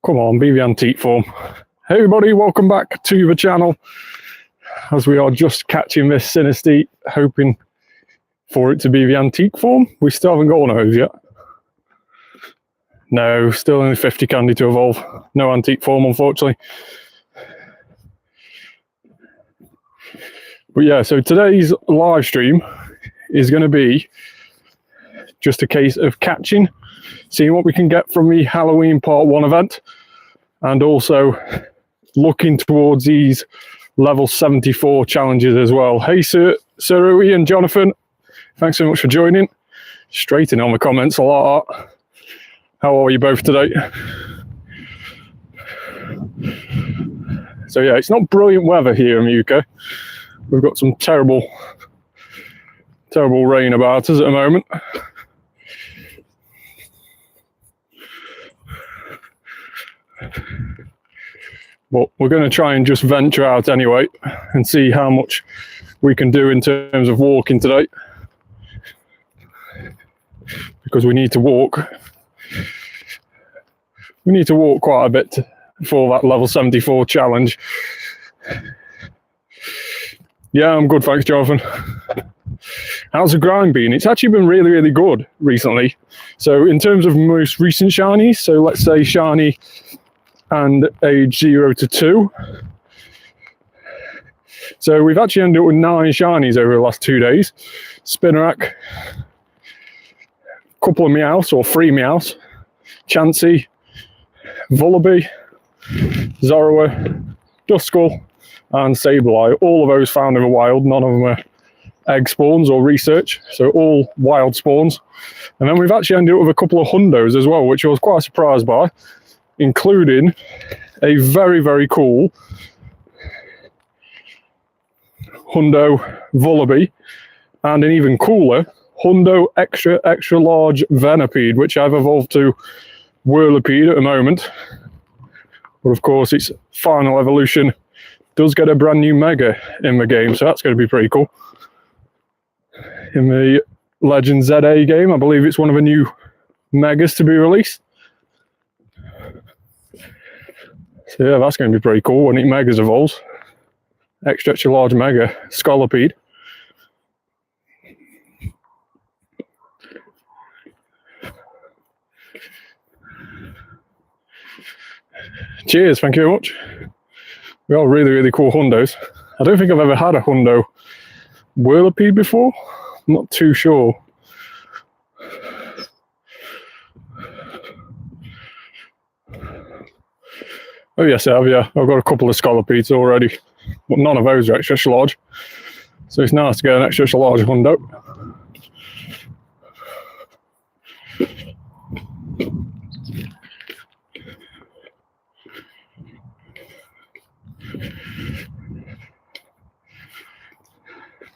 Come on, be the antique form. Hey everybody, welcome back to the channel. As we are just catching this Sinistea, hoping for it to be the antique form. We still haven't got one of those yet. No, still only 50 candy to evolve. No antique form, unfortunately. But yeah, so today's live stream is going to be just a case of catching, seeing what we can get from the Halloween Part 1 event, and also looking towards these level 74 challenges as well. Hey, Sir Rui and Jonathan, thanks so much for joining. Straight in on the comments, a lot. How are you both today? So yeah, it's not brilliant weather here in the UK. We've got some terrible rain about us at the moment. But we're going to try and just venture out anyway and see how much we can do in terms of walking today. Because we need to walk. We need to walk quite a bit for that level 74 challenge. Yeah, I'm good, thanks, Jonathan. How's the grind been? It's actually been really, really good recently. So in terms of most recent shinies, so let's say shiny and age 0 to 2. So we've actually ended up with 9 shinies over the last 2 days. Spinarak, couple of Meowths, or 3 Meowths, Chansey, Vullaby, Zorua, Duskull, and Sableye. All of those found in the wild. None of them were egg spawns or research, so all wild spawns. And then we've actually ended up with a couple of Hundos as well, which I was quite surprised by, including a very, very cool Hundo Vullaby, and an even cooler Hundo extra large Venipede, which I've evolved to Whirlipede at the moment. But of course, its final evolution does get a brand new Mega in the game, so that's going to be pretty cool. In the Legend ZA game, I believe it's one of the new Megas to be released. So yeah, that's going to be pretty cool when it Megas evolves. Extra large Mega Scolipede. Cheers, thank you very much. We are really, really cool Hundos. I don't think I've ever had a Hundo Whirlipede before. I'm not too sure. Oh yes, I have, yeah. I've got a couple of Scolipedes already, but none of those are extra large. So it's nice to get an extra large Hundo.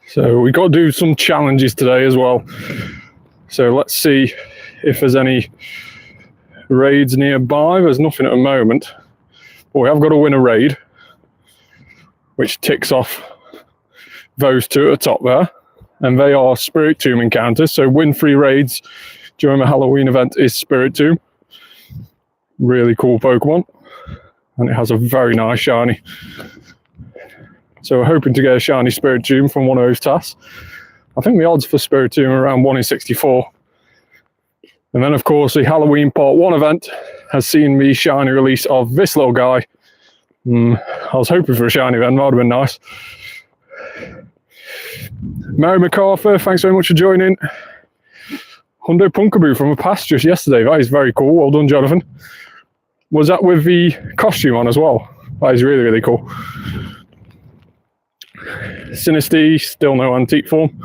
So we got to do some challenges today as well. So let's see if there's any raids nearby. There's nothing at the moment. But we have got to win a raid, which ticks off those two at the top there. And they are Spirit Tomb encounters. So win 3 raids during the Halloween event is Spirit Tomb. Really cool Pokemon. And it has a very nice shiny. So we're hoping to get a shiny Spirit Tomb from one of those tasks. I think the odds for Spirit Tomb are around 1 in 64. And then, of course, the Halloween Part 1 event has seen the shiny release of this little guy. I was hoping for a shiny then, that would have been nice. Mary MacArthur, thanks very much for joining. Hundo Punkaboo from a past just yesterday. That is very cool. Well done, Jonathan. Was that with the costume on as well? That is really, really cool. Sinistea, still no antique form.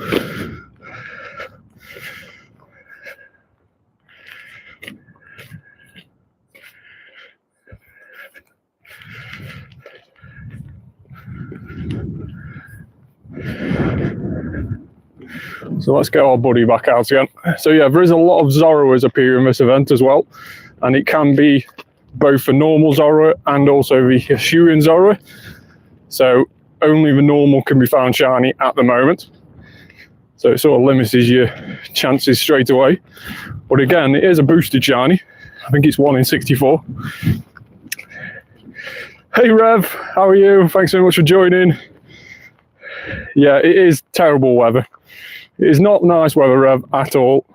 So let's get our buddy back out again. So yeah, there is a lot of Zoruas appear in this event as well, and it can be both the normal Zorua and also the Hisuian Zorua. So only the normal can be found shiny at the moment. So it sort of limits your chances straight away. But again, it is a boosted shiny. I think it's 1 in 64. Hey Rev, how are you? Thanks so much for joining. Yeah, it is terrible weather. It is not nice weather, Rev, at all.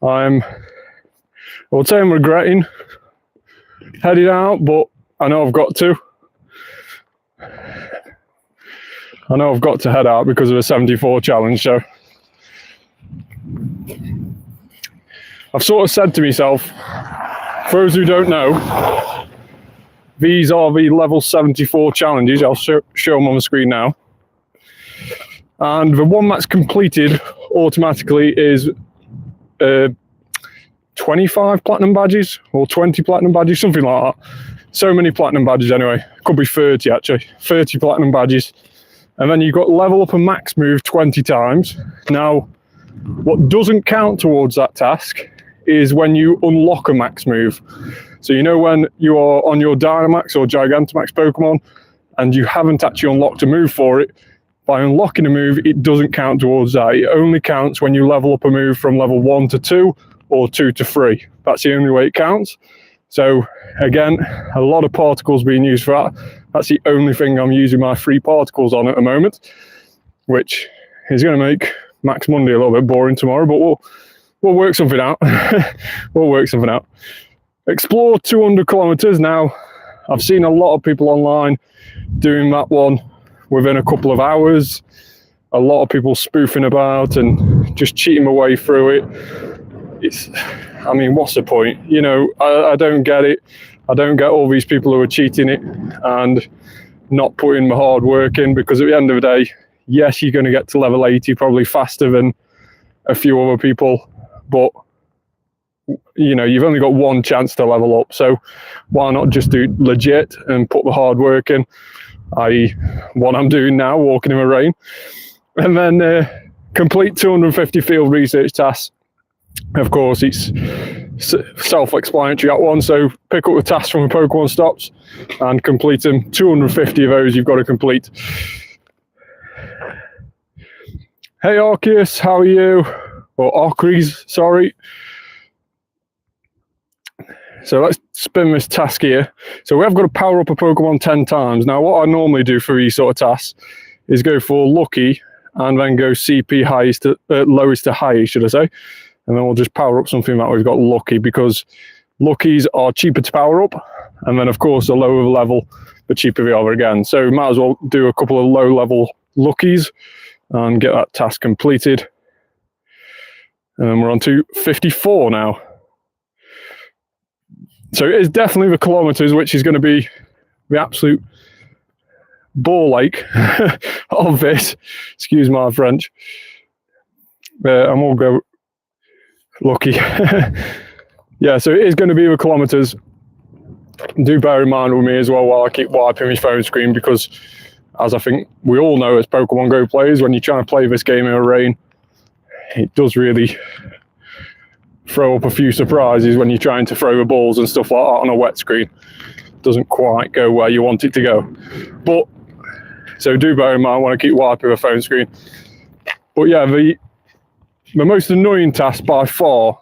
I would say I'm regretting heading out, but I know I've got to. I know I've got to head out because of a 74 challenge, so I've sort of said to myself, for those who don't know, these are the level 74 challenges. I'll show them on the screen now. And the one that's completed automatically is 25 platinum badges or 20 platinum badges, something like that. So many platinum badges anyway. Could be 30 actually. 30 platinum badges. And then you've got level up and max move 20 times. Now, what doesn't count towards that task is when you unlock a max move. So you know when you are on your Dynamax or Gigantamax Pokemon and you haven't actually unlocked a move for it, by unlocking a move, it doesn't count towards that. It only counts when you level up a move from level 1 to 2 or 2 to 3. That's the only way it counts. So again, a lot of particles being used for that. That's the only thing I'm using my free particles on at the moment, which is going to make Max Monday a little bit boring tomorrow, but we'll work something out. We'll work something out. Explore 200 kilometers. Now, I've seen a lot of people online doing that one within a couple of hours. A lot of people spoofing about and just cheating their way through it. I mean, what's the point? You know, I don't get it. I don't get all these people who are cheating it and not putting the hard work in, because at the end of the day, yes, you're going to get to level 80 probably faster than a few other people, but you know, you've only got one chance to level up. So why not just do legit and put the hard work in, i.e. what I'm doing now, walking in the rain, and then complete 250 field research tasks. Of course, it's self-explanatory at one, so pick up the tasks from the Pokemon stops and complete them. 250 of those you've got to complete. Hey Arceus, how are you? Or Arceus, sorry. So let's spin this task here. So we have got to power up a Pokemon 10 times. Now what I normally do for these sort of tasks is go for lucky and then go CP highest to, lowest to highest, should I say. And then we'll just power up something that we've got lucky, because luckies are cheaper to power up. And then of course the lower the level, the cheaper they are again. So we might as well do a couple of low level luckies and get that task completed. And then we're on to 54 now. So it is definitely the kilometers, which is going to be the absolute ball ache of this. Excuse my French. And we'll go lucky. Yeah, so it is going to be the kilometers. Do bear in mind with me as well while I keep wiping my phone screen, because as I think we all know as Pokemon Go players, when you're trying to play this game in the rain, it does really throw up a few surprises when you're trying to throw the balls and stuff like that on a wet screen. It doesn't quite go where you want it to go. But so do bear in mind when I keep wiping the phone screen. But yeah, the most annoying task by far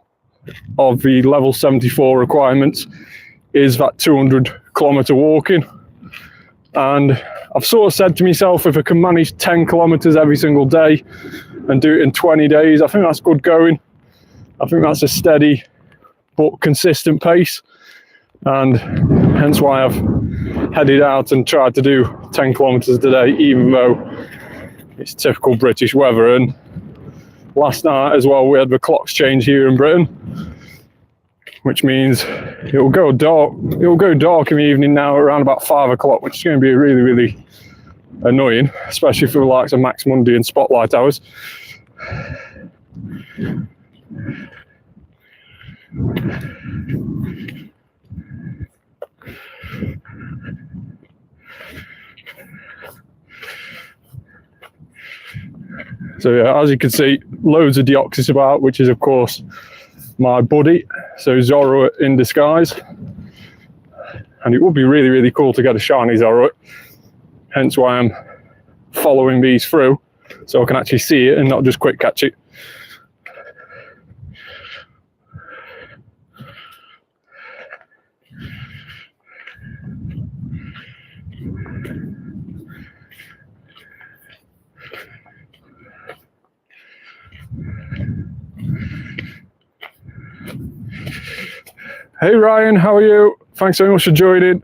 of the level 74 requirements is that 200 kilometer walking. And I've sort of said to myself, if I can manage 10 kilometers every single day and do it in 20 days, I think that's good going. I think that's a steady but consistent pace, and hence why I've headed out and tried to do 10 kilometers today, even though it's typical British weather. And last night as well, we had the clocks change here in Britain, which means it will go dark in the evening now around about 5 o'clock, which is going to be really, really annoying, especially for the likes of Max Monday and Spotlight hours. So yeah, as you can see, loads of Deoxys about, which is of course my buddy, so Zorro in disguise. And it would be really, really cool to get a shiny Zorro, hence why I'm following these through, so I can actually see it and not just quick catch it. Hey Ryan, how are you? Thanks so much for joining.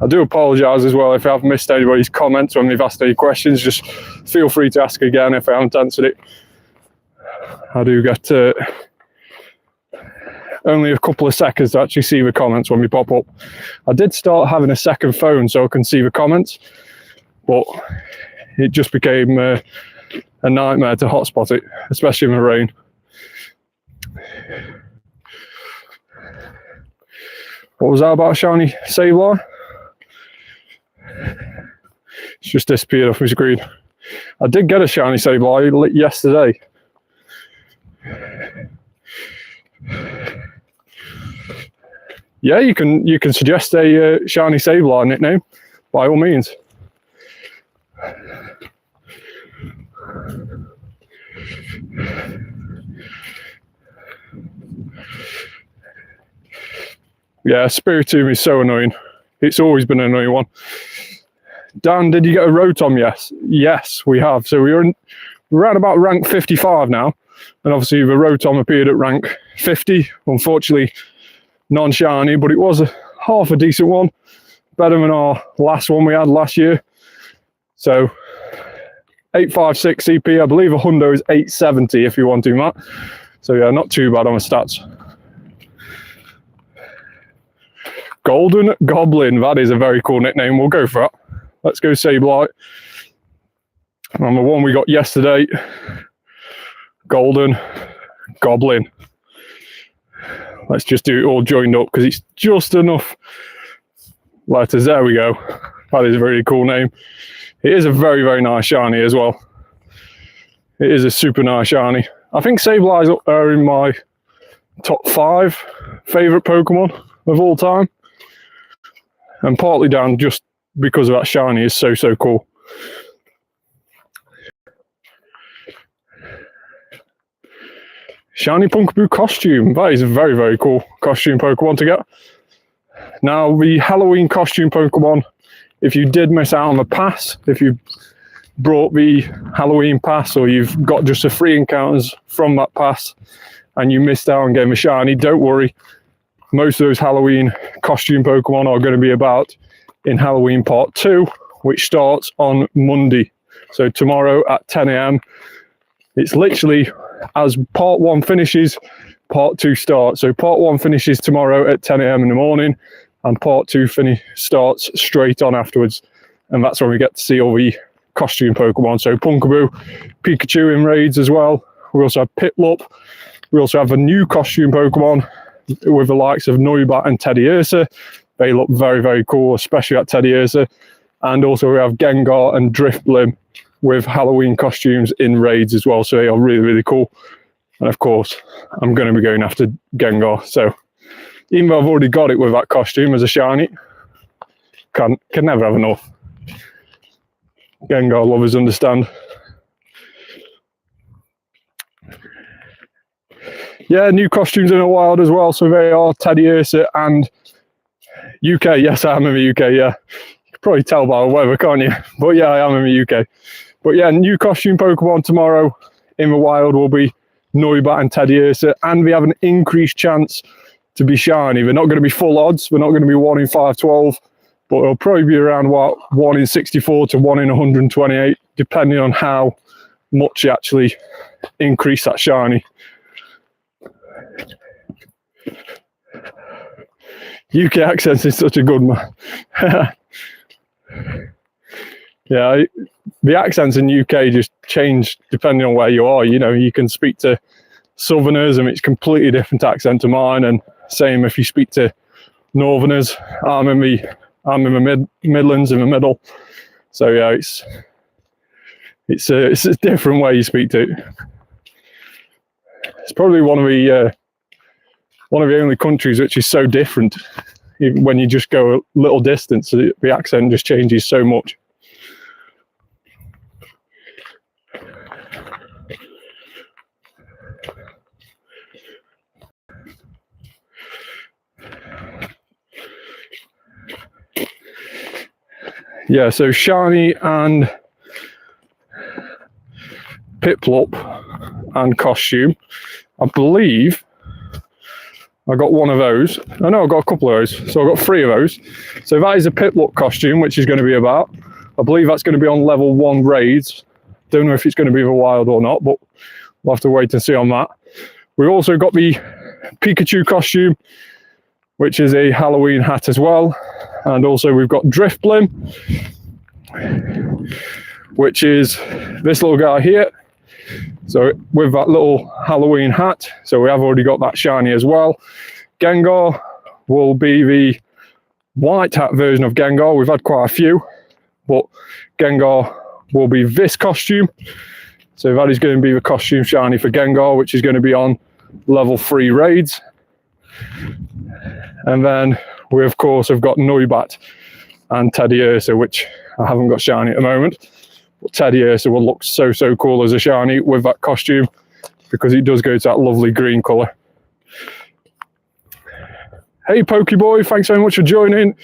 I do apologise as well if I've missed anybody's comments when we've asked any questions. Just feel free to ask again if I haven't answered it. I do get only a couple of seconds to actually see the comments when we pop up. I did start having a second phone so I can see the comments, but it just became a nightmare to hotspot it, especially in the rain. What was that about shiny Sableye? It's just disappeared off my screen. I did get a shiny Sableye yesterday. Yeah, you can suggest a shiny Sableye nickname by all means. Yeah, Spiritomb is so annoying. It's always been an annoying one. Dan, did you get a Rotom? Yes, we have. So we're around about rank 55 now. And obviously the Rotom appeared at rank 50. Unfortunately, non-shiny, but it was half a decent one. Better than our last one we had last year. So 856 CP, I believe a hundo is 870 if you want to, Matt. So yeah, not too bad on the stats. Golden Goblin, that is a very cool nickname. We'll go for that. Let's go Sableye. And the one we got yesterday, Golden Goblin. Let's just do it all joined up because it's just enough letters. There we go. That is a very cool name. It is a very, very nice shiny as well. It is a super nice shiny. I think Sableyes are in my top 5 favourite Pokemon of all time. And partly down just because of that shiny is so cool. Shiny Pumpkaboo costume. That is a very, very cool costume Pokemon to get. Now, the Halloween costume Pokemon, if you did miss out on the pass, if you brought the Halloween pass or you've got just the free encounters from that pass and you missed out on getting the shiny, don't worry. Most of those Halloween costume Pokemon are going to be about in Halloween Part 2, which starts on Monday. So tomorrow at 10 AM. It's literally as Part 1 finishes, Part 2 starts. So Part 1 finishes tomorrow at 10 AM in the morning, and Part 2 starts straight on afterwards. And that's when we get to see all the costume Pokemon. So Pumpkaboo, Pikachu in raids as well. We also have Piplup. We also have a new costume Pokemon with the likes of Noibat and Teddiursa. They look very, very cool, especially at Teddiursa. And also we have Gengar and Drifblim with Halloween costumes in raids as well. So they are really, really cool. And of course, I'm going to be going after Gengar. So even though I've already got it with that costume as a shiny, can never have enough. Gengar lovers understand. Yeah, new costumes in the wild as well. So they are Teddiursa and UK. Yes, I am in the UK, yeah. You can probably tell by the weather, can't you? But yeah, I am in the UK. But yeah, new costume Pokemon tomorrow in the wild will be Noibat and Teddiursa. And we have an increased chance to be shiny. They're not going to be full odds. They're not going to be 1 in 512. But it'll probably be around, what, 1 in 64 to 1 in 128, depending on how much you actually increase that shiny. UK accents is such a good man. Yeah, the accents in UK just change depending on where you are. You know, you can speak to Southerners and it's completely different accent to mine, and same if you speak to Northerners. I'm in the Midlands, in the middle. So yeah, it's a different way you speak to it. It's probably one of the only countries which is so different. Even when you just go a little distance, the accent just changes so much. Yeah, so shiny and Piplup and costume. I believe I got one of those. Oh no, I got a couple of those. So I got 3 of those. So that is a pit look costume, which is going to be about. I believe that's going to be on level 1 raids. Don't know if it's going to be the wild or not, but we'll have to wait and see on that. We also got the Pikachu costume, which is a Halloween hat as well. And also we've got Drift Blim, which is this little guy here. So with that little Halloween hat, so we have already got that shiny as well. Gengar will be the white hat version of Gengar. We've had quite a few, but Gengar will be this costume. So that is going to be the costume shiny for Gengar, which is going to be on level 3 raids. And then we of course have got Noibat and Teddy Ursa, which I haven't got shiny at the moment. But Teddy Ursa will look so cool as a shiny with that costume, because it does go to that lovely green colour. Hey Pokeboy, thanks very much for joining.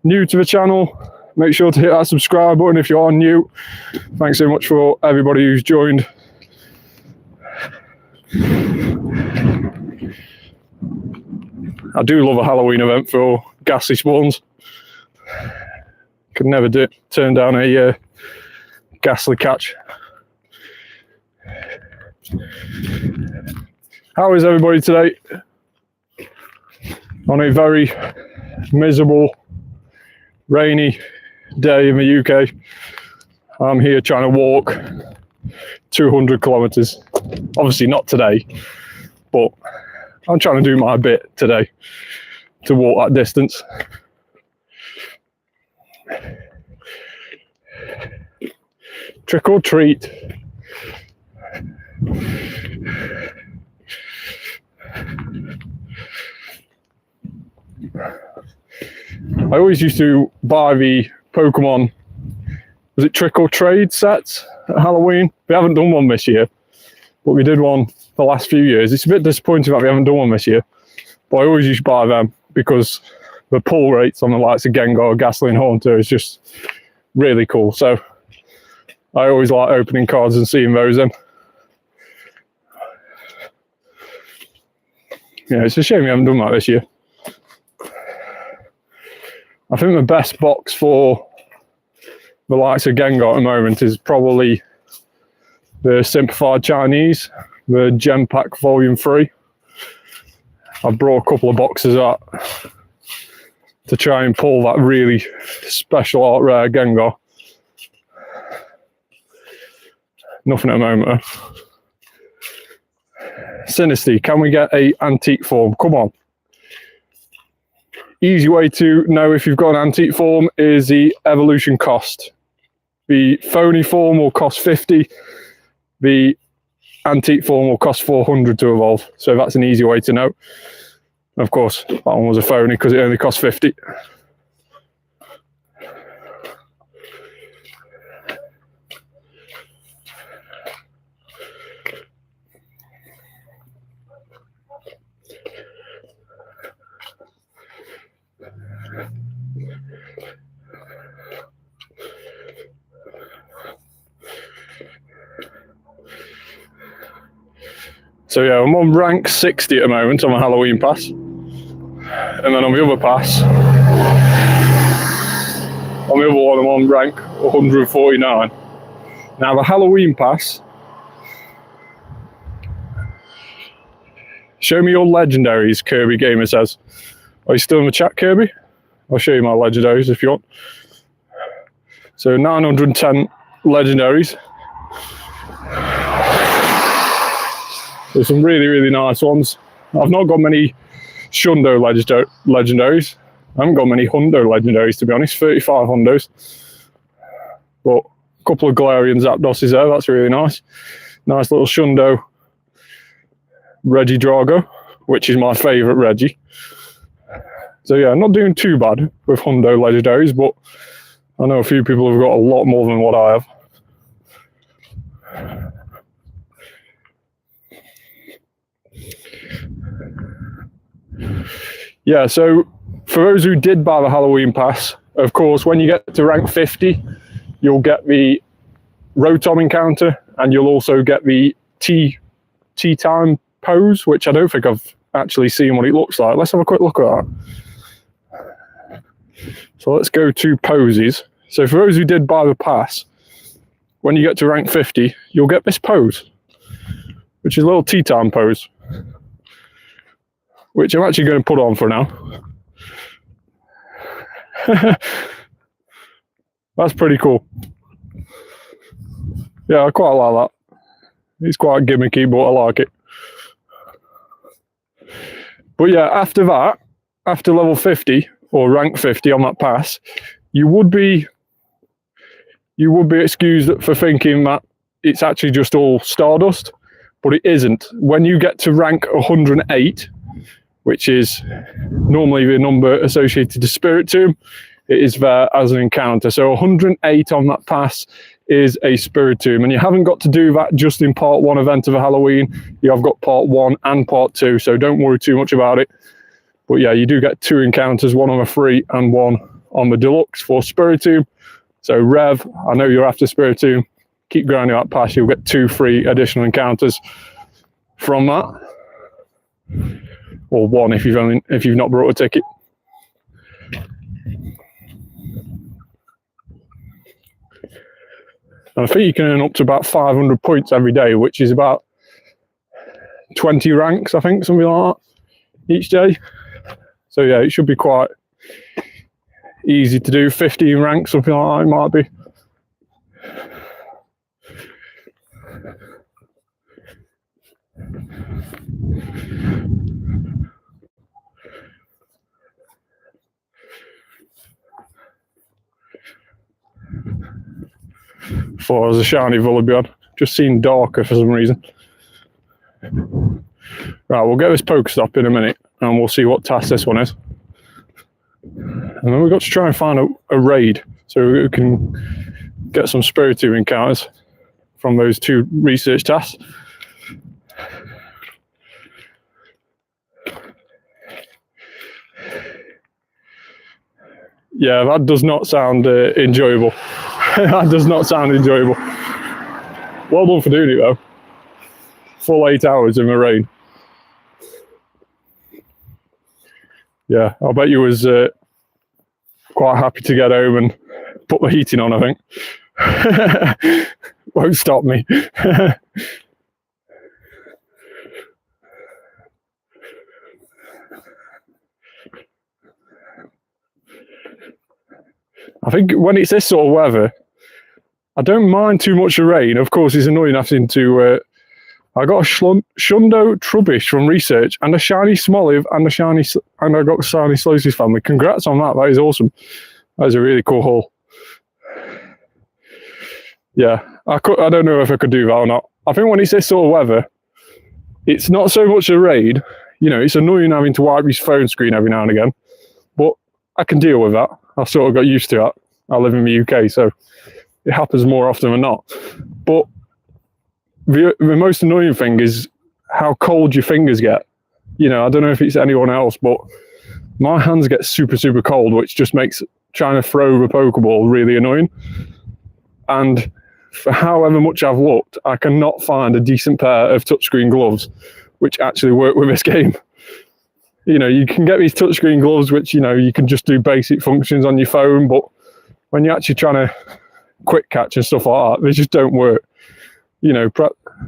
New to the channel, make sure to hit that subscribe button if you are new. Thanks so much for everybody who's joined. I do love a Halloween event for ghastly spawns. Could never turn down a ghastly catch. How is everybody today? On a very miserable, rainy day in the UK. I'm here trying to walk 200 kilometers. Obviously not today, but I'm trying to do my bit today to walk that distance. Trick or treat. I always used to buy the Pokemon, was it Trick or Trade sets at Halloween? We haven't done one this year, but we did one the last few years. It's a bit disappointing that we haven't done one this year, but I always used to buy them because the pull rates on the likes of Gengar, Ghastly and Haunter is just really cool. So I always like opening cards and seeing those in. Yeah, it's a shame we haven't done that this year. I think the best box for the likes of Gengar at the moment is probably the Simplified Chinese, the Gem Pack Volume 3. I've brought a couple of boxes out to try and pull that really special art rare Gengar. Nothing at the moment. Sinisty, can we get a antique form? Come on. Easy way to know if you've got an antique form is the evolution cost. The phony form will cost 50. The antique form will cost 400 to evolve. So that's an easy way to know. Of course, that one was a phony because it only cost 50. So yeah, I'm on rank 60 at the moment on my Halloween pass. And then on the other pass, on the other one I'm on rank 149. Now the Halloween pass, show me your legendaries, Kirby Gamer says. Are you still in the chat, Kirby? I'll show you my legendaries if you want. So 910 legendaries. There's some really nice ones. I've not got many Shundo legendaries. I haven't got many Hundo legendaries, to be honest. 35 Hundos. But a couple of Galarian Zapdoses there. That's really nice. Nice little Shundo Reggie Drago, which is my favourite Reggie. So yeah, I'm not doing too bad with Hundo legendaries, but I know a few people have got a lot more than what I have. Yeah, so for those who did buy the Halloween pass, of course, when you get to rank 50, you'll get the Rotom encounter, and you'll also get the T tea time pose, which I don't think I've actually seen what it looks like. Let's have a quick look at that. So let's go to poses. So for those who did buy the pass, when you get to rank 50, you'll get this pose, which is a little tea time pose, which I'm actually going to put on for now. That's pretty cool. Yeah, I quite like that. It's quite gimmicky, but I like it. But yeah, after that, after level 50 or rank 50 on that pass, you would be excused for thinking that it's actually just all Stardust, but it isn't. When you get to rank 108, which is normally the number associated to Spirit Tomb, it is there as an encounter. So 108 on that pass is a Spirit Tomb, and you haven't got to do that just in part 1 event of Halloween. You have got part 1 and part 2, so don't worry too much about it. But yeah, you do get 2 encounters, one on the free and one on the deluxe for Spirit Tomb. So Rev, I know you're after Spirit Tomb, keep grinding that pass, you'll get 2 free additional encounters from that. Or 1 if you've not brought a ticket. And I think you can earn up to about 500 points every day, which is about 20 ranks, I think, something like that, each day. So yeah, it should be quite easy to do. 15 ranks, something like that, it might be. Thought it was a shiny Volibeon. Just seen darker for some reason. Right, we'll get this Pokestop in a minute and we'll see what task this one is. And then we've got to try and find a raid so we can get some Spirit Tomb encounters from those 2 research tasks. Yeah, that does not sound enjoyable. That does not sound enjoyable. Well done for doing it though. Full 8 hours in the rain. Yeah, I bet you was quite happy to get home and put the heating on, I think. Won't stop me. I think when it's this sort of weather, I don't mind too much of rain. Of course, it's annoying having to... I got a Shundo Trubbish from research and a shiny Smoliv and I got a shiny Slowsis family. Congrats on that. That is awesome. That is a really cool haul. Yeah, I don't know if I could do that or not. I think when it's this sort of weather, it's not so much a raid. You know, it's annoying having to wipe his phone screen every now and again, but I can deal with that. I sort of got used to that. I live in the UK, so it happens more often than not. But the most annoying thing is how cold your fingers get. You know, I don't know if it's anyone else, but my hands get super, super cold, which just makes trying to throw the Pokeball really annoying. And for however much I've looked, I cannot find a decent pair of touchscreen gloves which actually work with this game. You know, you can get these touchscreen gloves which, you know, you can just do basic functions on your phone, but when you're actually trying to quick catch and stuff like that, they just don't work. You know,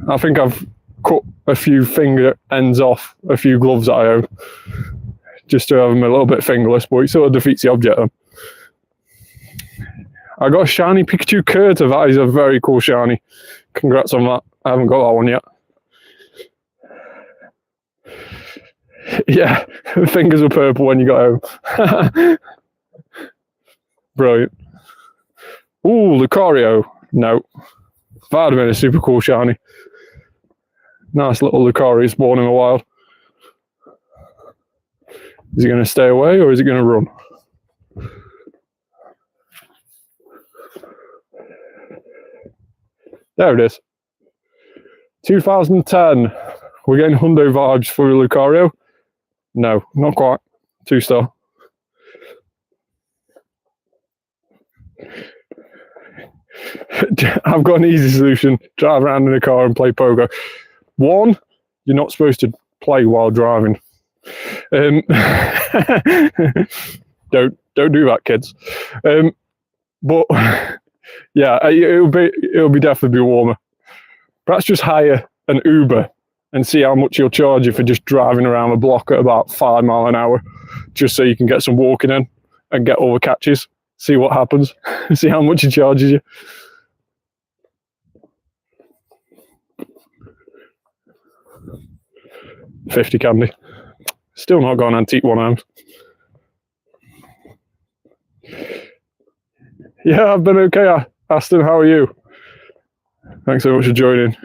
I think I've cut a few finger ends off a few gloves that I own just to have them a little bit fingerless, but it sort of defeats the object then. I got a shiny Pikachu Curta. That is a very cool shiny. Congrats on that. I haven't got that one yet. Yeah, fingers were purple when you got home. Brilliant. Ooh, Lucario. No. That would have been a super cool shiny. Nice little Lucario spawn in the wild. Is he going to stay away or is he going to run? There it is. 2010. We're getting Hundo vibes for Lucario. No, not quite. 2-star. I've got an easy solution. Drive around in a car and play pogo. 1, you're not supposed to play while driving. Don't do that, kids. But yeah, it'll be definitely be warmer. Perhaps just hire an Uber and see how much he'll charge you for just driving around the block at about 5 miles an hour, just so you can get some walking in and get all the catches. See what happens. See how much he charges you. $50 candy. Still not got an antique one home. Yeah, I've been okay, Aston. How are you? Thanks so much for joining.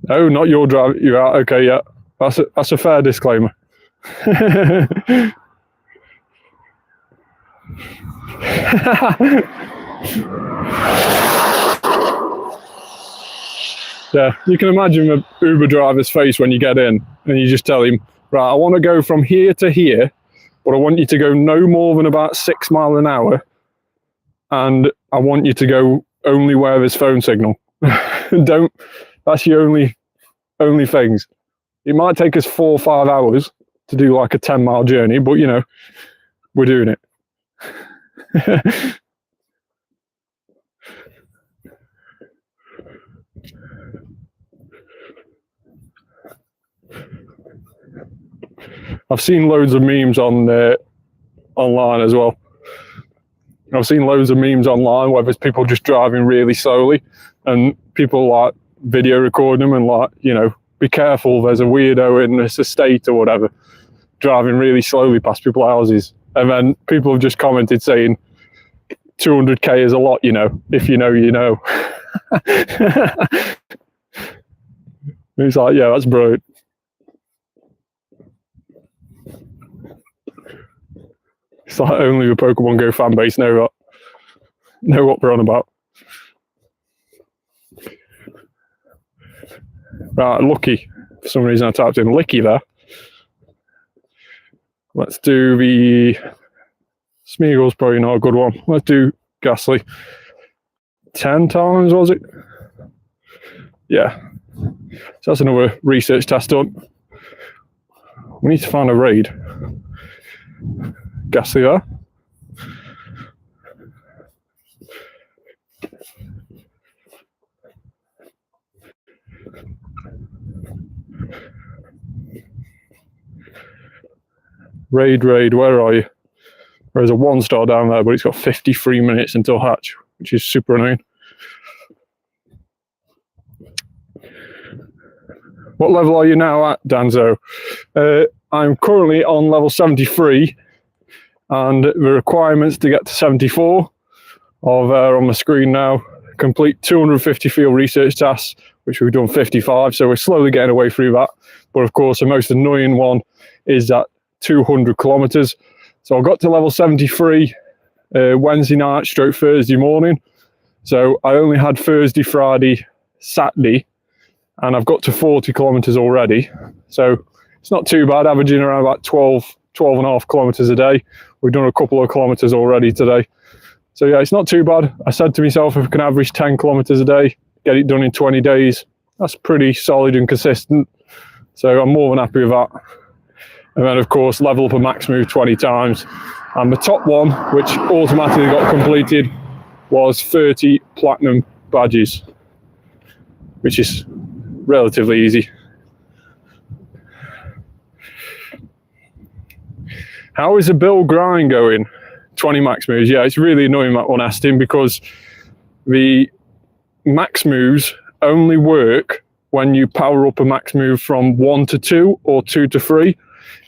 Oh, not your drive. You are okay. Yeah, that's a fair disclaimer. Yeah, you can imagine the Uber driver's face when you get in and you just tell him, right, I want to go from here to here, but I want you to go no more than about 6 miles an hour, and I want you to go only where there's phone signal. That's your only things. It might take us 4 or 5 hours to do like a 10-mile journey, but you know, we're doing it. I've seen loads of memes on online as well. I've seen loads of memes online where there's people just driving really slowly and people like video recording them and like, you know, be careful, there's a weirdo in this estate or whatever driving really slowly past people's houses. And then people have just commented saying 200k is a lot, you know, if you know, you know. It's like, yeah, that's brilliant. It's like only the Pokemon Go fan base know what we're on about. Right, Lucky. For some reason I typed in Licky there. Let's do the Smeagol's probably not a good one. Let's do Ghastly. 10 times, was it? Yeah. So that's another research task done. We need to find a raid. Ghastly there. Raid, where are you? There's a 1-star down there, but it's got 53 minutes until hatch, which is super annoying. What level are you now at, Danzo? I'm currently on level 73, and the requirements to get to 74 are there on the screen now. Complete 250 field research tasks, which we've done 55, so we're slowly getting away through that. But of course, the most annoying one is that 200 kilometers. So I got to level 73 Wednesday night stroke Thursday morning. So I only had Thursday, Friday, Saturday, and I've got to 40 kilometers already. So it's not too bad, averaging around about 12 and a half kilometers a day. We've done a couple of kilometers already today. So yeah, it's not too bad. I said to myself, if I can average 10 kilometers a day, get it done in 20 days, that's pretty solid and consistent. So I'm more than happy with that. And then of course, level up a max move 20 times. And the top one, which automatically got completed, was 30 platinum badges, which is relatively easy. How is the bill grind going? 20 max moves. Yeah, it's really annoying that one, Aston, because the max moves only work when you power up a max move from 1 to 2 or 2 to 3.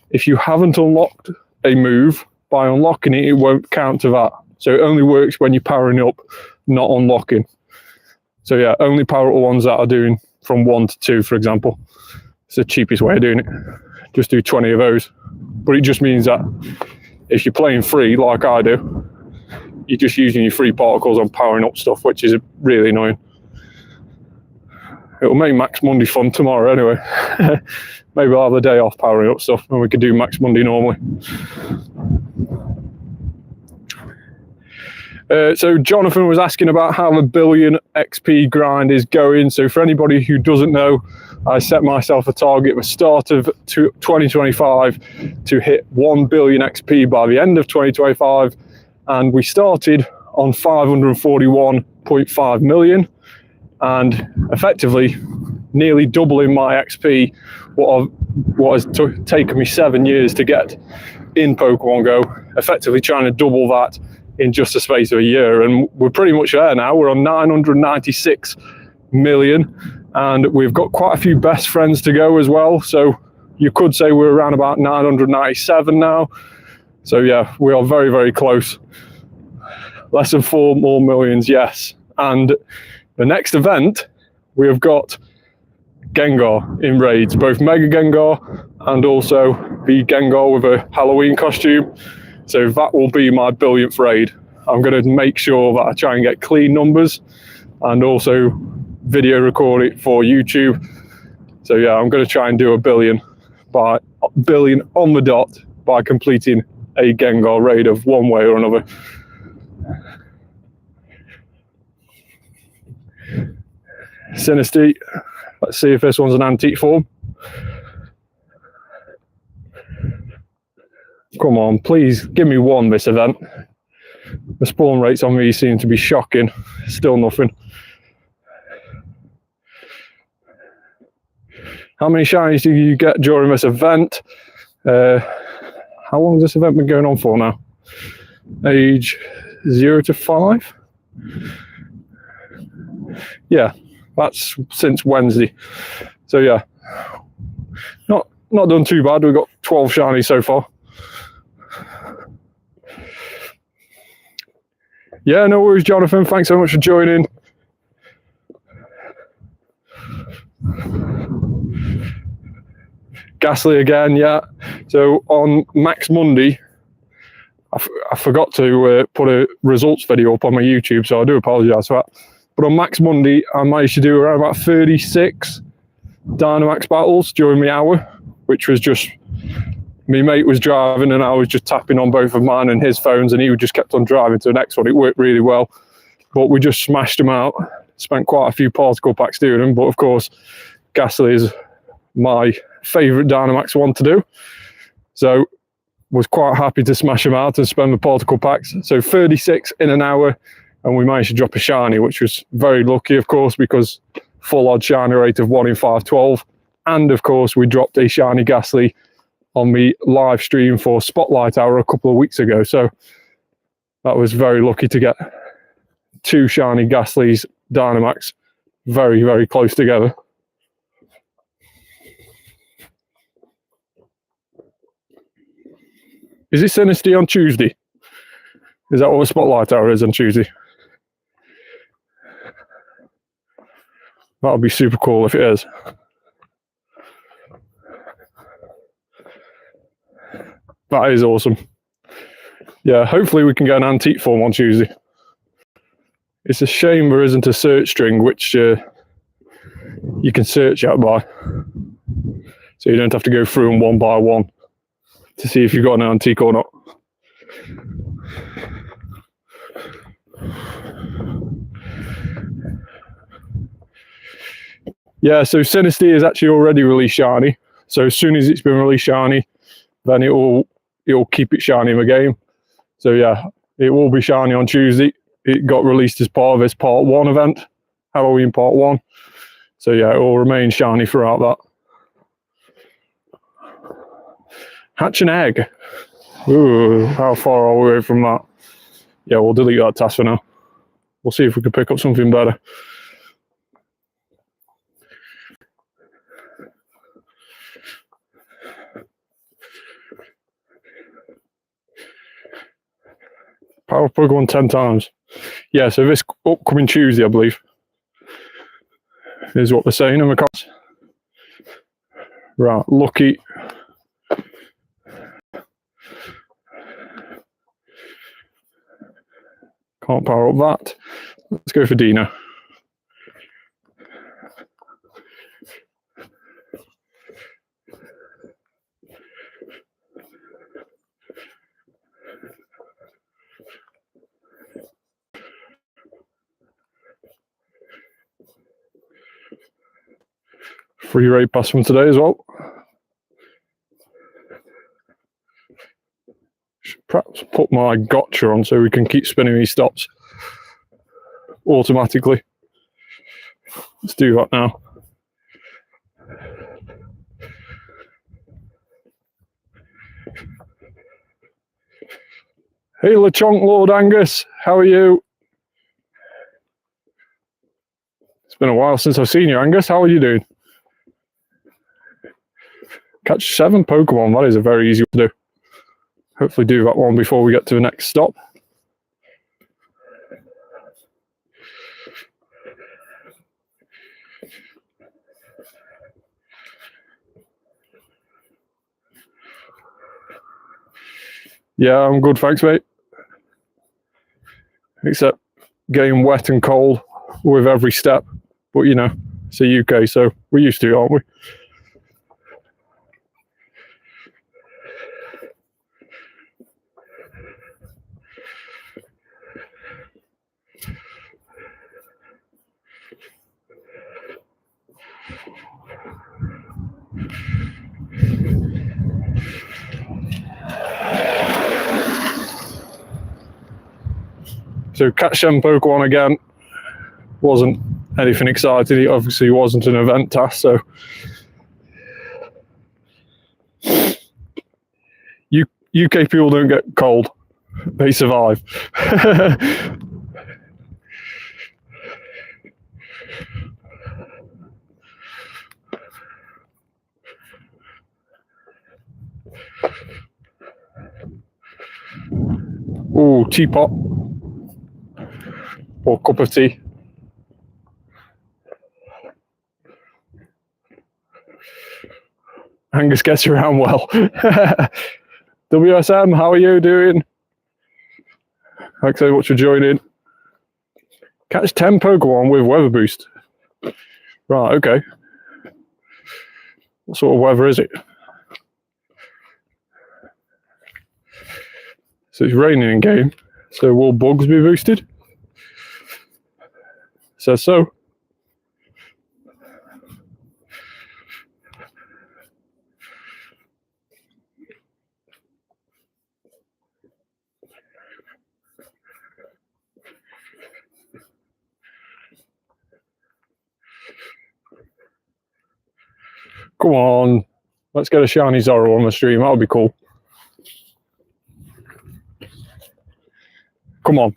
If you haven't unlocked a move, by unlocking it, it won't count to that. So it only works when you're powering up, not unlocking. So yeah, only power up ones that are doing from 1 to 2, for example. It's the cheapest way of doing it. Just do 20 of those. But it just means that if you're playing free, like I do, you're just using your free particles on powering up stuff, which is really annoying. It'll make Max Monday fun tomorrow anyway. Maybe I'll have a day off powering up stuff and we could do Max Monday normally. So Jonathan was asking about how the billion XP grind is going. So for anybody who doesn't know, I set myself a target at the start of 2025 to hit 1 billion XP by the end of 2025. And we started on 541.5 million, and effectively nearly doubling my XP, what has taken me 7 years to get in Pokemon Go, effectively trying to double that in just the space of a year. And we're pretty much there now. We're on 996 million, and we've got quite a few best friends to go as well. So you could say we're around about 997 now. So yeah, we are very, very close. Less than 4 more millions, yes. And the next event, we have got Gengar in raids, both Mega Gengar and also the Gengar with a Halloween costume. So that will be my billionth raid. I'm going to make sure that I try and get clean numbers and also video record it for YouTube. So yeah, I'm going to try and do a billion on the dot by completing a Gengar raid of one way or another. Sinisty, let's see if this one's an antique form. Come on, please give me one this event. The spawn rates on these seem to be shocking. Still nothing. How many shinies do you get during this event? How long has this event been going on for now? Age 0 to 5? Yeah, that's since Wednesday. So yeah, not done too bad. We've got 12 shinies so far. Yeah, no worries, Jonathan. Thanks so much for joining. Ghastly again, yeah. So on Max Monday, I forgot to put a results video up on my YouTube, so I do apologise for that. But on Max Monday, I managed to do around about 36 Dynamax battles during the hour, which was just, my mate was driving and I was just tapping on both of mine and his phones, and he just kept on driving to the next one. It worked really well, but we just smashed them out. Spent quite a few particle packs doing them, but of course, Ghastly is my favourite Dynamax one to do. So was quite happy to smash them out and spend the particle packs. So 36 in an hour, and we managed to drop a shiny, which was very lucky, of course, because full odd shiny rate of 1 in 512. And of course, we dropped a shiny Ghastly on the live stream for Spotlight Hour a couple of weeks ago. So that was very lucky to get 2 shiny Ghastlies Dynamax very, very close together. Is it Sinisty on Tuesday? Is that what the Spotlight Hour is on Tuesday? That would be super cool if it is. That is awesome. Yeah, hopefully we can get an antique form on Tuesday. It's a shame there isn't a search string which you can search out by. So you don't have to go through them one by one to see if you've got an antique or not. Yeah, so Sinisty is actually already released shiny. So as soon as it's been released shiny, then it will keep it shiny in the game. So yeah, it will be shiny on Tuesday. It got released as part of this Part 1 event, Halloween Part 1. So yeah, it will remain shiny throughout that. Hatch an egg. Ooh, how far are we away from that? Yeah, we'll delete that task for now. We'll see if we can pick up something better. Power Pokemon 10 times. Yeah, so this upcoming Tuesday, I believe, is what they're saying in the comments. Right, lucky. Can't power up that. Let's go for Dino. free raid pass from today as well. Should perhaps put my gotcha on so we can keep spinning these stops automatically. Let's do that now. Hey LeChonk Lord Angus, how are you? It's been a while since I've seen you, Angus. How are you doing? Catch 7 Pokemon, that is a very easy one to do. Hopefully do that one before we get to the next stop. Yeah, I'm good, thanks, mate. Except getting wet and cold with every step. But, you know, it's the UK, so we're used to it, aren't we? So catch 7 Pokemon again wasn't anything exciting. It obviously wasn't an event task, so UK people don't get cold. They survive. Ooh, teapot. Or cup of tea. Angus gets around well. WSM, how are you doing? Thanks so much for joining. Catch 10 Pokemon with weather boost. Right, okay. What sort of weather is it? So it's raining in game. So will bugs be boosted? Says so. Come on, let's get a shiny Zoro on the stream. That'll be cool. Come on.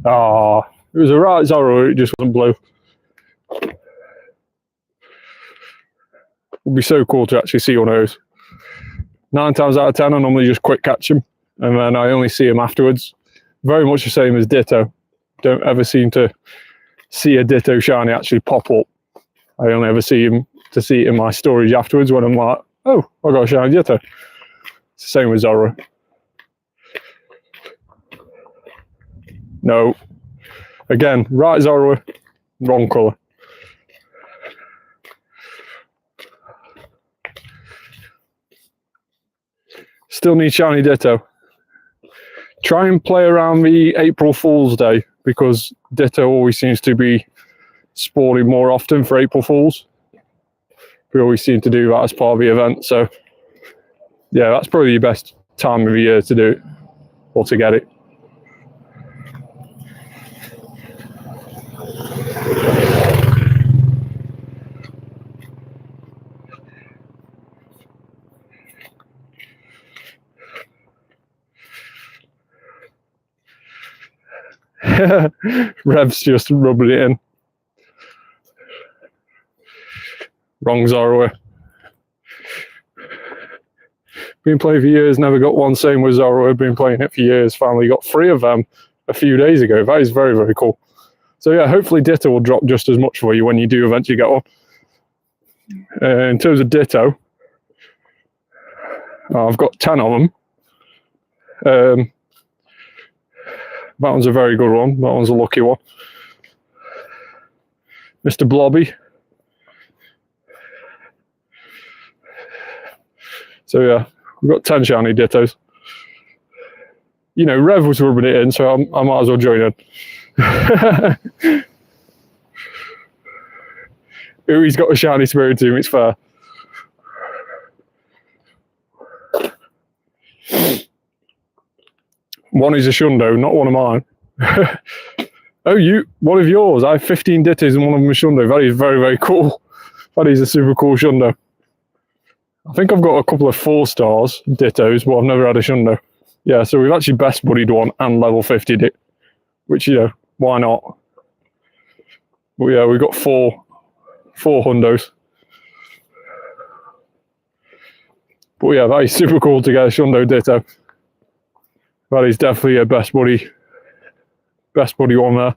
Ah, it was a right Zoro, it just wasn't blue. It would be so cool to actually see one of those. 9 times out of 10, I normally just quick catch them, and then I only see them afterwards. Very much the same as Ditto. Don't ever seem to see a Ditto shiny actually pop up. I only ever see him to see it in my storage afterwards when I'm like, oh, I got a shiny Ditto. It's the same with Zoro. No. Again, right Zoro, wrong colour. Still need shiny Ditto. Try and play around the April Fool's Day, because Ditto always seems to be spawning more often for April Fools. We always seem to do that as part of the event, so yeah, that's probably the best time of the year to do it, or to get it. Rev's just rubbing it in. Wrong Zoro. Been playing for years, never got one. Same with Zoro. Been playing it for years. Finally got 3 of them a few days ago. That is very, very cool. So yeah, hopefully Ditto will drop just as much for you when you do eventually get one. In terms of Ditto, I've got 10 of them. That one's a very good one. That one's a lucky one. Mr. Blobby. So yeah, we've got 10 shiny Dittos. You know, Rev was rubbing it in, so I might as well join in. who he's got a shiny Spiritomb, it's fair. One is a Shundo, not one of mine. Oh, one of yours. I have 15 Dittos and one of them is Shundo. That is very, very cool. That is a super cool Shundo. I think I've got a couple of 4-stars Dittos, but I've never had a Shundo. Yeah, so we've actually best buddied one and level 50'd it, which, you know, why not? But yeah, we've got four Hundos. But yeah, that is super cool to get a Shundo Ditto. That is definitely a best buddy one there.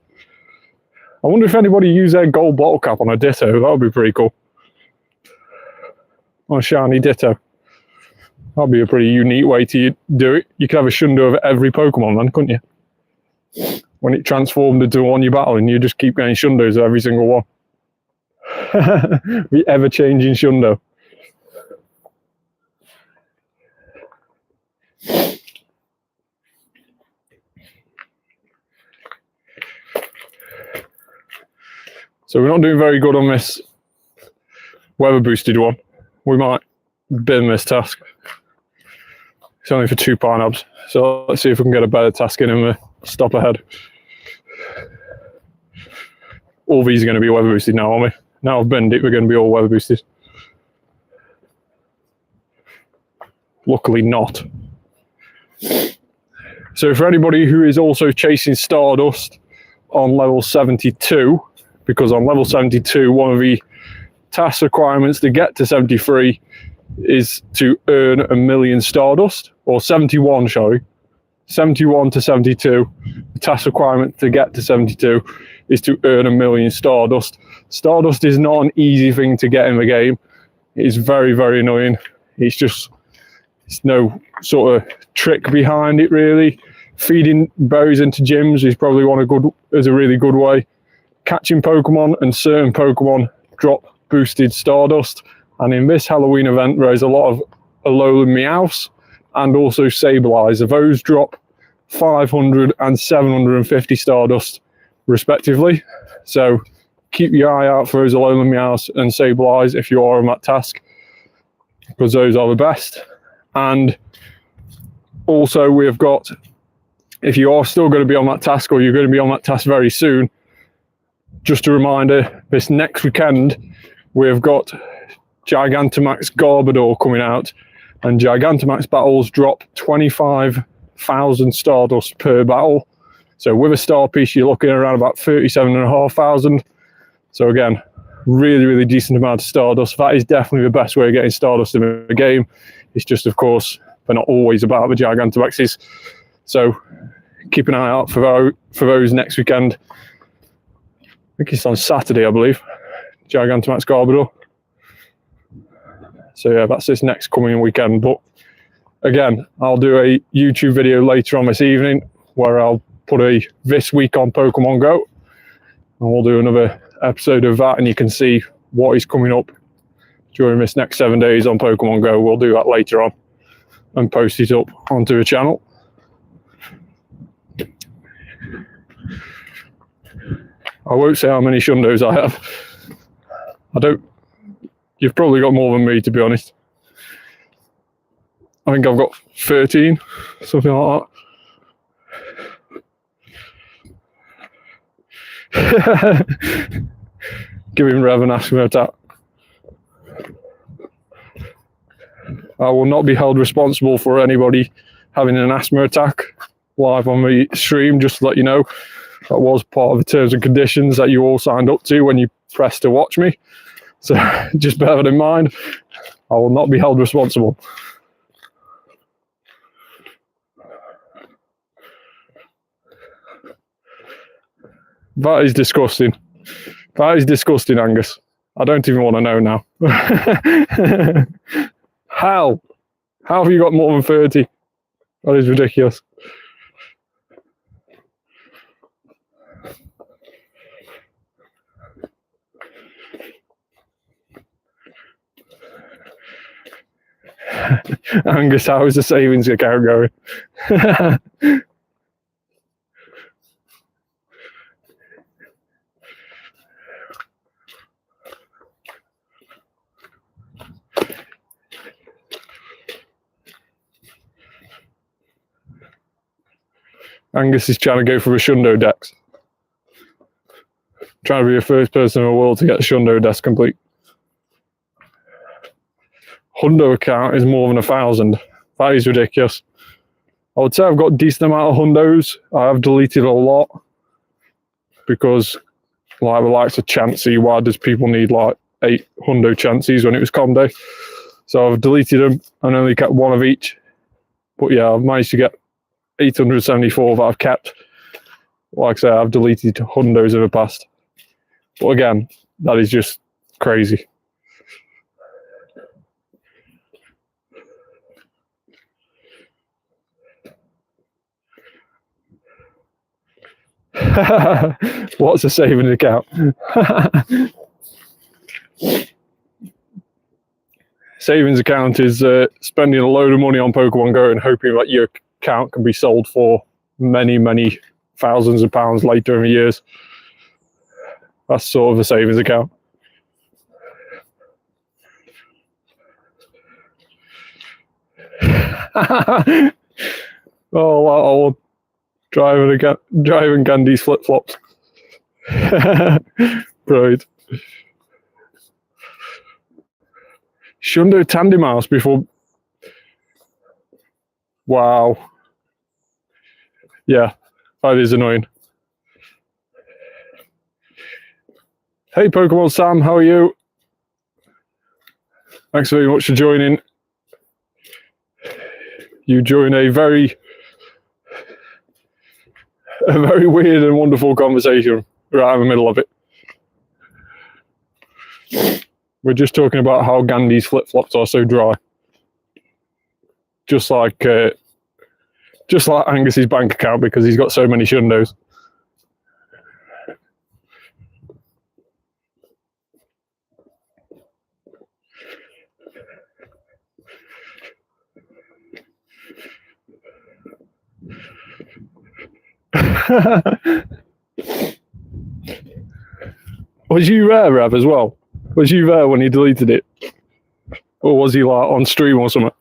I wonder if anybody used their gold bottle cap on a Ditto. That would be pretty cool. On a shiny Ditto. That'd be a pretty unique way to do it. You could have a Shundo of every Pokemon then, couldn't you? When it transformed into one you're battling, you just keep getting Shundos of every single one. The ever-changing Shundo. So we're not doing very good on this weather boosted one. We might bin this task. It's only for 2 Pineaps. So let's see if we can get a better task in the stop ahead. All these are going to be weather boosted now, aren't we? Now I've binned it, we're going to be all weather boosted. Luckily not. So for anybody who is also chasing Stardust on level 72, because on level 72, one of the task requirements to get to 73 is to earn 1,000,000 Stardust, or 71, sorry. 71 to 72, the task requirement to get to 72 is to earn 1,000,000 Stardust. Stardust is not an easy thing to get in the game. It is very, very annoying. It's no sort of trick behind it, really. Feeding berries into gyms is probably is a really good way. Catching Pokemon and certain Pokemon drop boosted Stardust. And in this Halloween event, there is a lot of Alolan Meowths and also Sableyes. Those drop 500 and 750 Stardust, respectively. So keep your eye out for those Alolan Meowths and Sableyes if you are on that task, because those are the best. And also we've got, if you are still going to be on that task, or you're going to be on that task very soon, just a reminder, this next weekend we've got Gigantamax Garbodor coming out, and Gigantamax battles drop 25,000 Stardust per battle. So with a star piece, you're looking around about 37,500. So again, really, really decent amount of Stardust. That is definitely the best way of getting Stardust in the game. It's just, of course, they're not always about the Gigantamaxes. So keep an eye out for those next weekend. I think it's on Saturday, I believe. Gigantamax Garbodor. So yeah, that's this next coming weekend. But again, I'll do a YouTube video later on this evening where I'll put a this week on Pokemon Go, and we'll do another episode of that, and you can see what is coming up during this next 7 days on Pokemon Go. We'll do that later on and post it up onto the channel. I won't say how many Shundos I have. You've probably got more than me, to be honest. I think I've got 13, something like that. Give him Rev and ask him attack. I will not be held responsible for anybody having an asthma attack live on the stream, just to let you know. That was part of the terms and conditions that you all signed up to when you pressed to watch me. So just bear that in mind. I will not be held responsible. That is disgusting. That is disgusting, Angus. I don't even want to know now. How? How have you got more than 30? That is ridiculous. Angus, how is the savings account going? Angus is trying to go for a Shundo Dex. Trying to be the first person in the world to get a Shundo Dex complete. Hundo account is more than 1,000. That is ridiculous. I would say I've got a decent amount of Hundos. I have deleted a lot because, like the likes of Chansey, why does people need like 8 Hundo Chanseys when it was Com Day? So I've deleted them and only kept one of each. But yeah, I've managed to get 874 that I've kept. Like I say, I've deleted Hundos in the past. But again, that is just crazy. What's a savings account? Savings account is spending a load of money on Pokemon Go and hoping that your account can be sold for many, many thousands of pounds later in the years. That's sort of a savings account. Oh, wow. Driving Gandhi's flip-flops. Brilliant. Shundo Tandemaus before... Wow. Yeah, that is annoying. Hey, Pokemon Sam, how are you? Thanks very much for joining. You join a very weird and wonderful conversation right in the middle of it. We're just talking about how Gandhi's flip-flops are so dry. Just like Angus's bank account because he's got so many Shundos. Was you there, Rav, as well? Was you there when he deleted it? Or was he like on stream or something?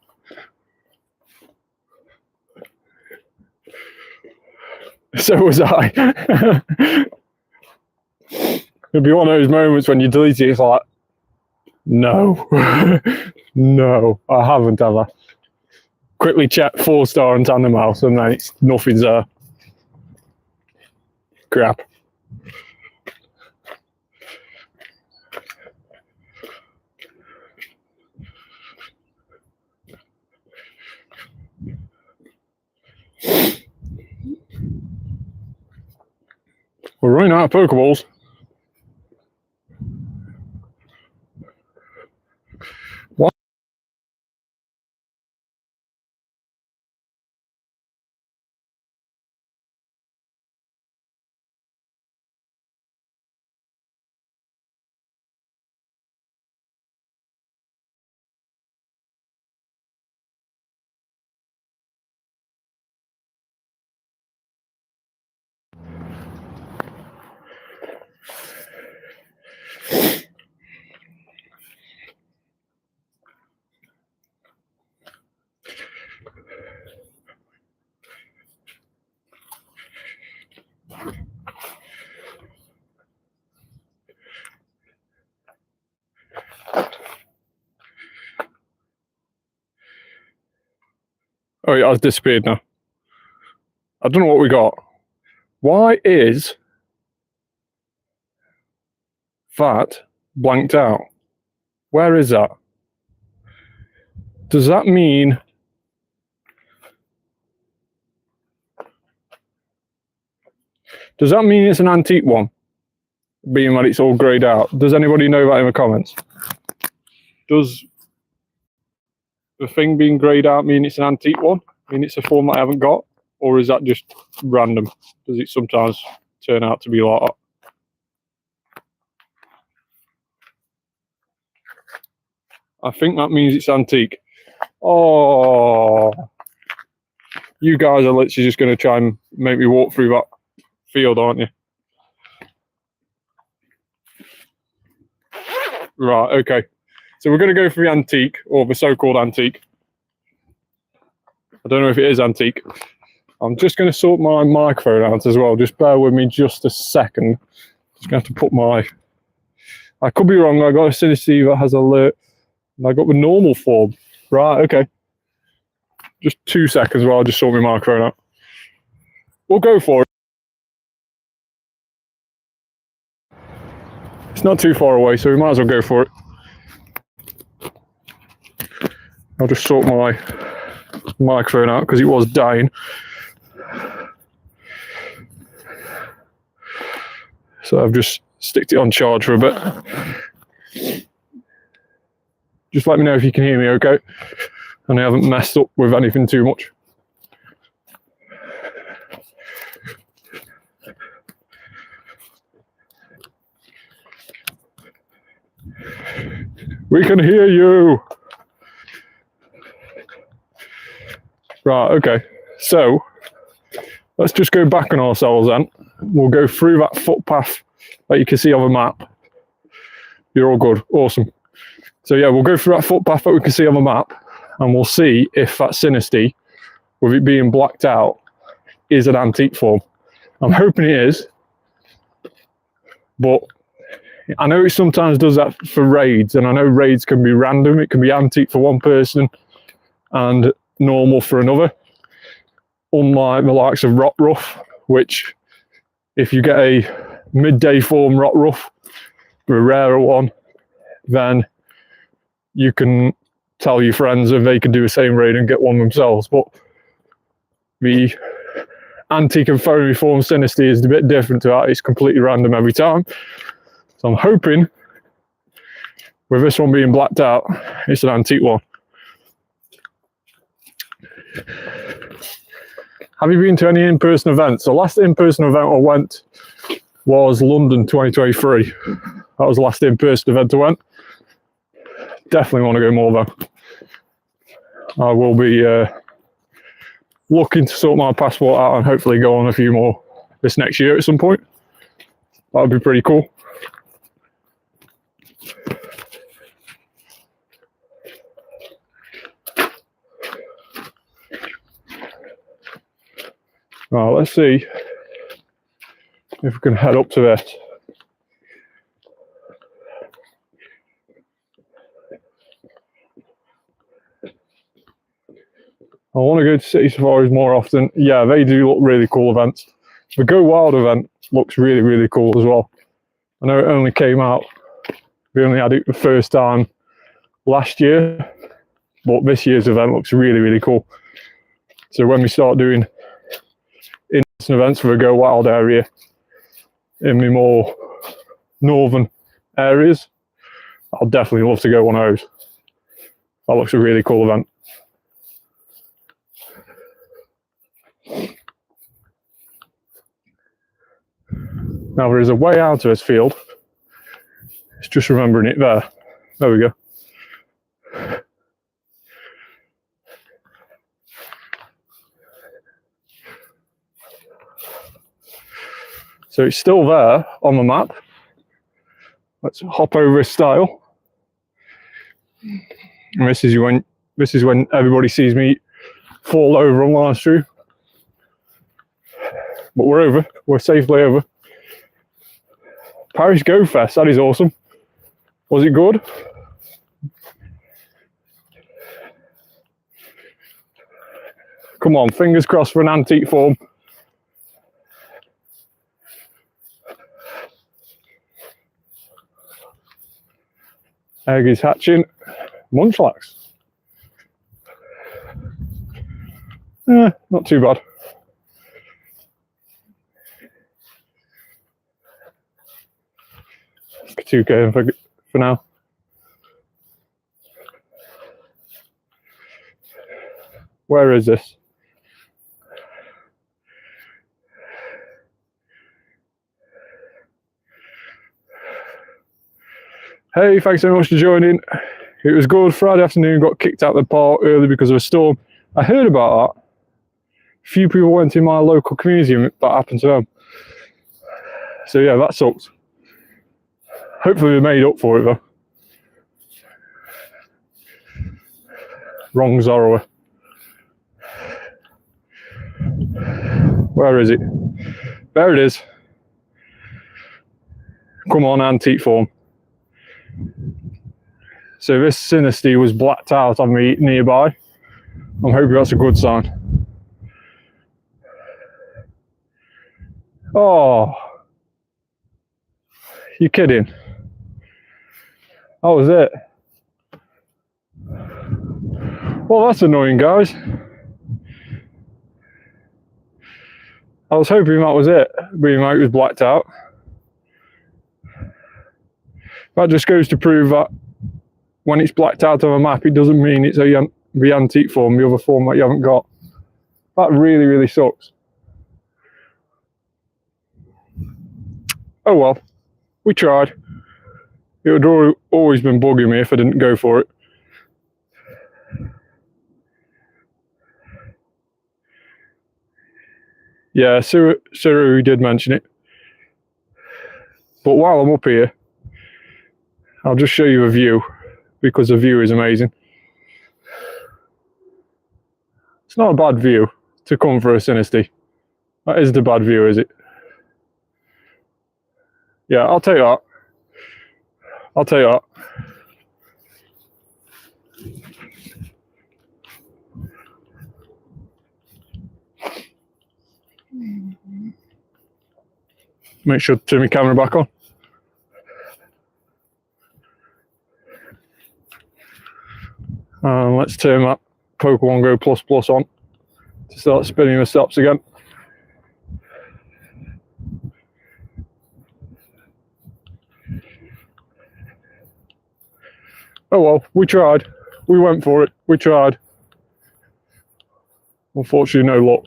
So was I. It'd be one of those moments when you delete it, it's like, no. No, I haven't ever. Quickly check 4-star and Tandemaus and then it's nothing's there. Crap. We're running out of Pokeballs. What? Oh, yeah, I've disappeared now. I don't know what we got. Why is that blanked out? Where is that? Does that mean... Does that mean it's an antique one? Being that it's all greyed out. Does anybody know that in the comments? Does the thing being greyed out mean it's an antique one? Mean it's a form that I haven't got? Or is that just random? Does it sometimes turn out to be like that? I think that means it's antique. Oh, you guys are literally just going to try and make me walk through that field, aren't you? Right, okay. So we're going to go for the antique, or the so-called antique. I don't know if it is antique. I'm just going to sort my microphone out as well. Just bear with me just a second. Just going to have to put my... I could be wrong. I got a Synesty that has alert. And I got the normal form. Right, okay. Just 2 seconds while I just sort my microphone out. We'll go for it. It's not too far away, so we might as well go for it. I'll just sort my microphone out because it was dying. So I've just sticked it on charge for a bit. Just let me know if you can hear me okay, and I haven't messed up with anything too much. We can hear you. Right, okay. So let's just go back on ourselves then. We'll go through that footpath that you can see on the map. You're all good. Awesome. So yeah, we'll go through that footpath that we can see on the map, and we'll see if that Synesty, with it being blacked out, is an antique form. I'm hoping it is, but I know it sometimes does that for raids, and I know raids can be random. It can be antique for one person and normal for another. Unlike the likes of Rockruff, which if you get a midday form Rockruff, a rarer one, then you can tell your friends if they can do the same raid and get one themselves. But the antique and foamy form Synesty is a bit different to that. It's completely random every time. So I'm hoping with this one being blacked out, it's an antique one. Have you been to any in-person events? The last in-person event I went was London 2023. That was the last in-person event I went. Definitely want to go more though. I will be looking to sort my passport out and hopefully go on a few more this next year at some point. That would be pretty cool. Right, let's see if we can head up to this. I want to go to City Safaris more often. Yeah, they do look really cool events. The Go Wild event looks really, really cool as well. I know it only came out, we only had it the first time last year, but this year's event looks really, really cool. So when we start doing in-person events for the Go Wild area in the more northern areas, I'll definitely love to go one of those. That looks a really cool event. Now there is a way out of this field. It's just remembering it there. There we go. So it's still there on the map. Let's hop over a stile. And this is when everybody sees me fall over on live stream. But we're over. We're safely over. Paris Go Fest, that is awesome. Was it good? Come on, fingers crossed for an antique form. Egg is hatching. Munchlax. Not too bad. Let's get 2K for now. Where is this? Hey, thanks so much for joining. It was good. Friday afternoon, got kicked out of the park early because of a storm. I heard about that. A few people went in my local community and that happened to them. So yeah, that sucks. Hopefully we made up for it though. Wrong Zorrower. Where is it? There it is. Come on, antique form. So this Sinistea was blacked out on me nearby. I'm hoping that's a good sign. Oh, you're kidding. That was it. Well, that's annoying, guys. I was hoping that was it, being like it was blacked out. That just goes to prove that when it's blacked out on a map, it doesn't mean it's the antique form, the other form that you haven't got. That really, really sucks. Oh well, we tried. It would always been bugging me if I didn't go for it. Yeah, Suru did mention it. But while I'm up here, I'll just show you a view, because the view is amazing. It's not a bad view to come for a Sinistea. That is the bad view, is it? Yeah, I'll take that. I'll take that. Make sure to turn my camera back on. Let's turn that Pokemon Go Plus Plus on to start spinning the stops again. Oh well, we tried. We went for it. We tried. Unfortunately, no luck.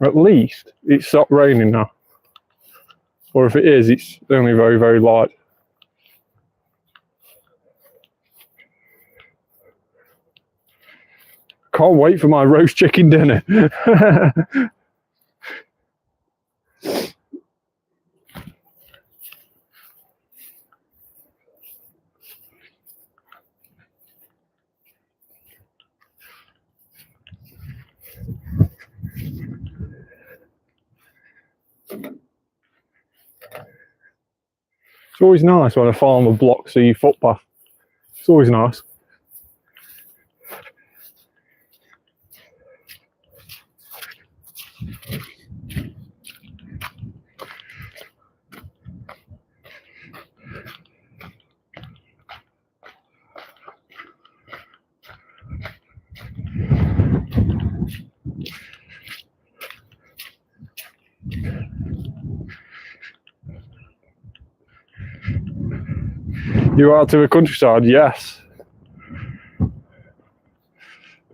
At least it stopped raining now. Or if it is, it's only very, very light. Can't wait for my roast chicken dinner. It's always nice when a farmer blocks the footpath. It's always nice. You out to the countryside? Yes.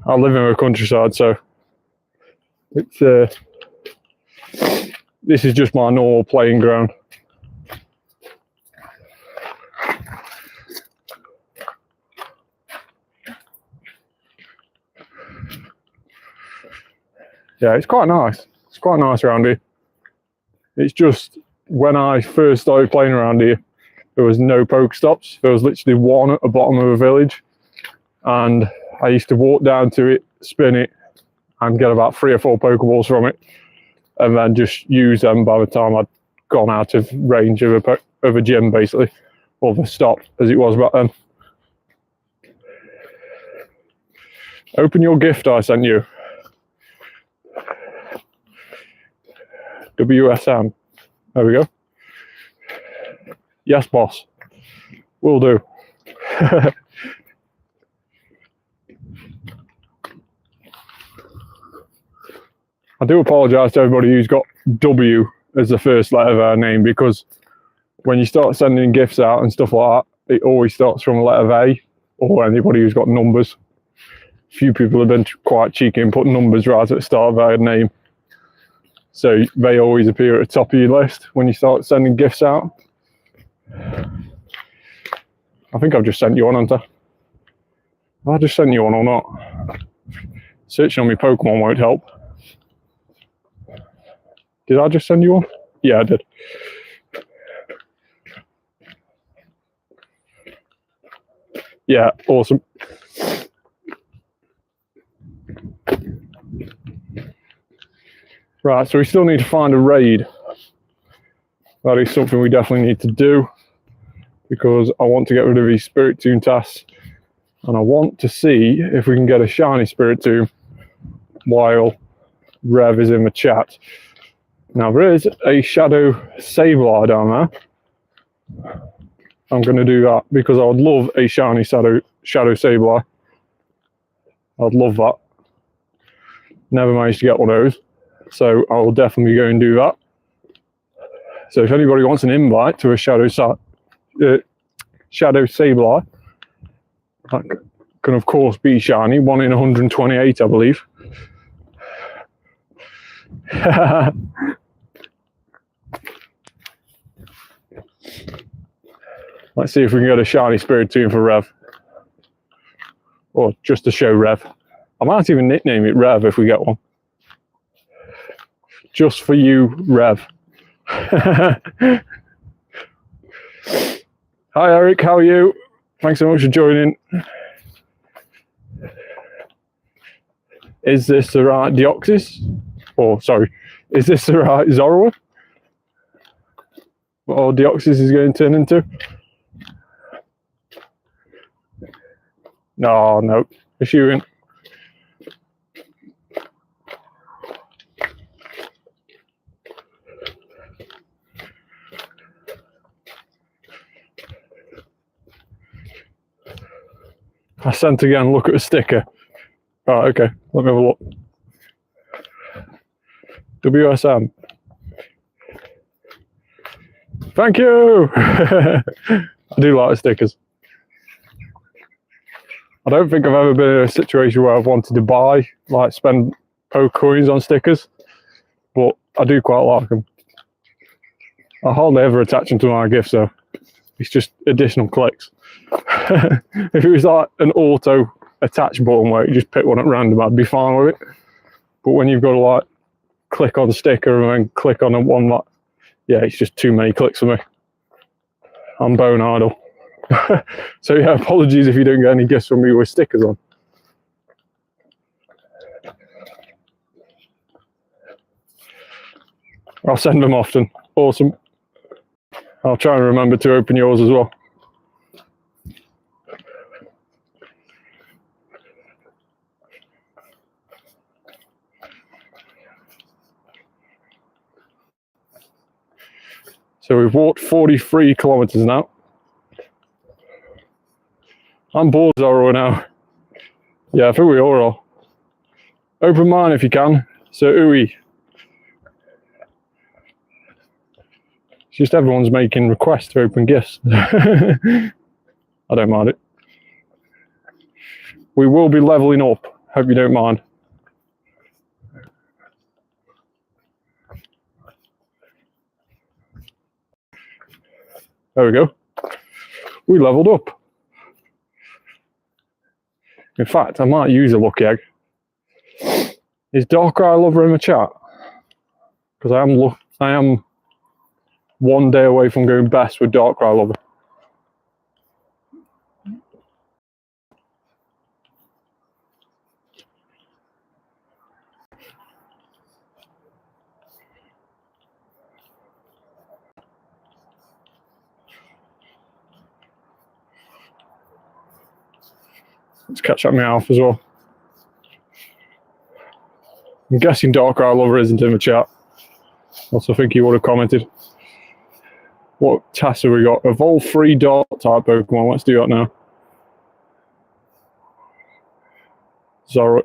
I live in the countryside, so it's this is just my normal playing ground. Yeah, it's quite nice. It's quite nice around here. It's just when I first started playing around here, there was no Pokestops. There was literally one at the bottom of the village, and I used to walk down to it, spin it, and get about 3 or 4 Pokeballs from it, and then just use them by the time I'd gone out of range of a gym, basically, or the stop as it was back then. Open your gift I sent you. WSM. There we go. Yes, boss. Will do. I do apologise to everybody who's got W as the first letter of their name, because when you start sending gifts out and stuff like that, it always starts from a letter A, or anybody who's got numbers. A few people have been quite cheeky and put numbers right at the start of their name, so they always appear at the top of your list when you start sending gifts out. I think I've just sent you one, haven't I? Have I just sent you one or not? Searching on my Pokemon won't help. Did I just send you one? Yeah, I did. Yeah, awesome. Right, so we still need to find a raid. That is something we definitely need to do, because I want to get rid of these Spirit Tomb tasks, and I want to see if we can get a shiny Spirit Tomb while Rev is in the chat. Now there is a Shadow Sableye down there. I'm going to do that because I would love a shiny Shadow Sableye. I'd love that. Never managed to get one of those, so I will definitely go and do that. So if anybody wants an invite to a Shadow Sableye, that can of course be shiny, 1 in 128 I believe. Let's see if we can get a shiny Spirit Tomb for Rev. Or just to show Rev. I might even nickname it Rev if we get one. Just for you, Rev. Hi Eric, how are you? Thanks so much for joining. Is this the right Deoxys? Or sorry, is this the right Zorua? What all Deoxys is going to turn into? No, no, we're shooting. I sent again, look at the sticker. Right, okay, let me have a look. WSM. Thank you! I do like the stickers. I don't think I've ever been in a situation where I've wanted to buy, like spend poke coins on stickers, but I do quite like them. I hardly ever attach them to my gifts though. It's just additional clicks. If it was like an auto attach button where you just pick one at random, I'd be fine with it. But when you've got to like click on the sticker and then click on one that, yeah, it's just too many clicks for me. I'm bone idle. So yeah, apologies if you don't get any gifts from me with stickers on. I'll send them often. Awesome. I'll try and remember to open yours as well. So we've walked 43 kilometers now. I'm bored, Zorua, now. Yeah, I think we all are. Open mine if you can. So, ooey. It's just everyone's making requests to open gifts. I don't mind it. We will be leveling up. Hope you don't mind. There we go. We leveled up. In fact, I might use a lucky egg. Is Darkrai Lover in the chat? Because I am one day away from going best with Darkrai Lover. Let's catch up Meowth as well. I'm guessing Darkrai Lover isn't in the chat. Also, I think he would have commented. What tasks have we got? Evolve 3 Dark Type Pokemon. Let's do that now. Zorua.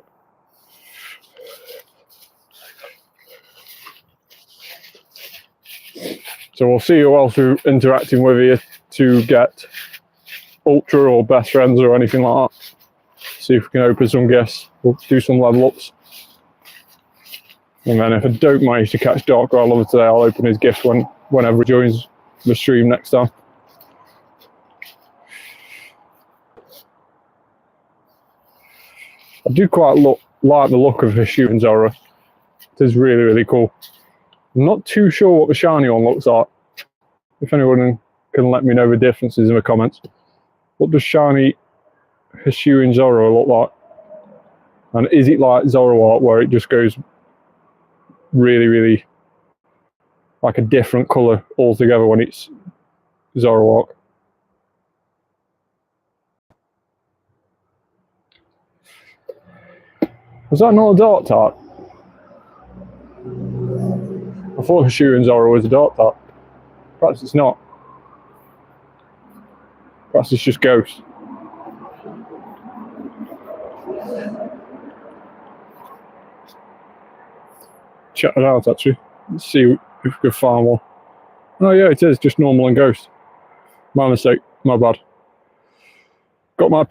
So we'll see who else we're interacting with here to get Ultra or Best Friends or anything like that. See if we can open some gifts. We'll do some level ups. And then if I don't manage to catch Darkrai Lover today, I'll open his gift whenever he joins the stream next time. I do quite like the look of Hisuian and Zoro. It is really, really cool. I'm not too sure what the shiny one looks like. If anyone can let me know the differences in the comments. What does shiny Hisuian and Zoro look like? And is it like Zoroark where it just goes really, really like a different colour altogether when it's Zoroark? Was that not a Dark type? I thought Hisuian and Zoro was a Dark type. Perhaps it's not. Perhaps it's just Ghost. Check it out actually. Let's see if we can find one. Oh yeah, it is just normal and Ghost. My mistake, my bad. Got my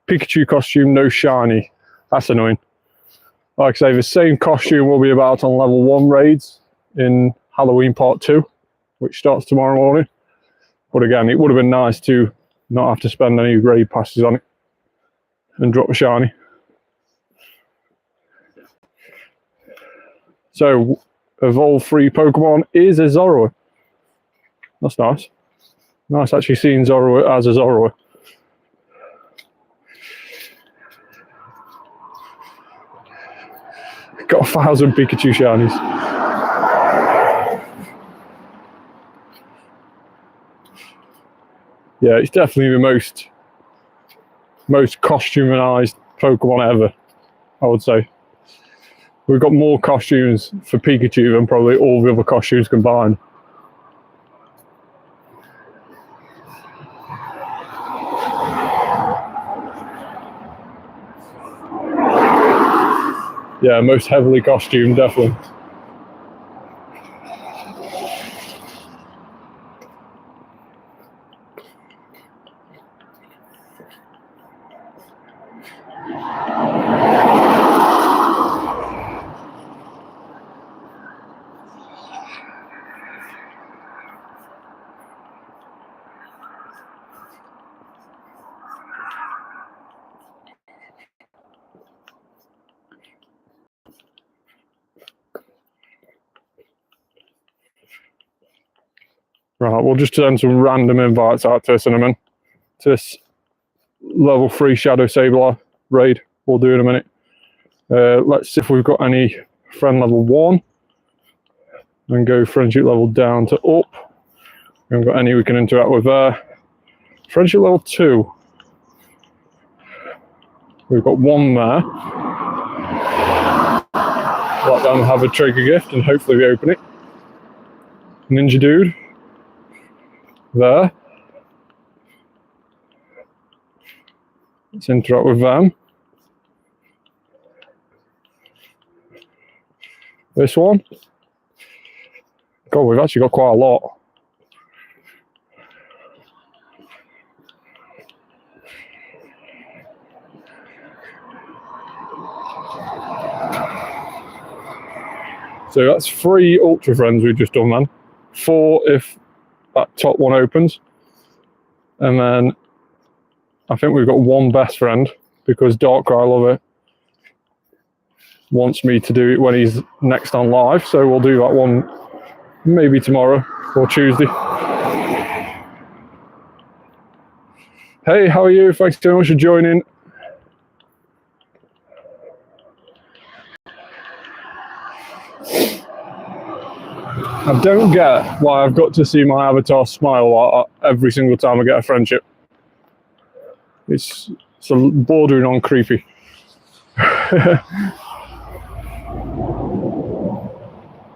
Pikachu costume, no shiny. That's annoying. Like I say, the same costume will be about on level 1 raids in Halloween Part 2, which starts tomorrow morning. But again, it would have been nice to not have to spend any raid passes on it and drop a shiny. So, of all 3 Pokemon is a Zoro. That's nice. Nice actually seeing Zoro as a Zoro. Got 1,000 Pikachu shinies. Yeah, it's definitely the most costumeized Pokemon ever, I would say. We've got more costumes for Pikachu than probably all the other costumes combined. Yeah, most heavily costumed, definitely. Right, we'll just send some random invites out to Cinnamon. To this level 3 Shadow Sableye raid we'll do in a minute. Let's see if we've got any friend level 1. And go friendship level down to up. We haven't got any we can interact with there. Friendship level 2. We've got 1 there. Let them have a trigger gift and hopefully we open it. Ninja Dude. There. Let's interact with them. This one. God, we've actually got quite a lot. So that's 3 Ultra Friends we've just done then. 4 if that top one opens. And then I think we've got 1 best friend because Darkrai Lover wants me to do it when he's next on live. So we'll do that one maybe tomorrow or Tuesday. Hey, how are you? Thanks so much for joining. I don't get why I've got to see my avatar smile every single time I get a friendship. It's bordering on creepy.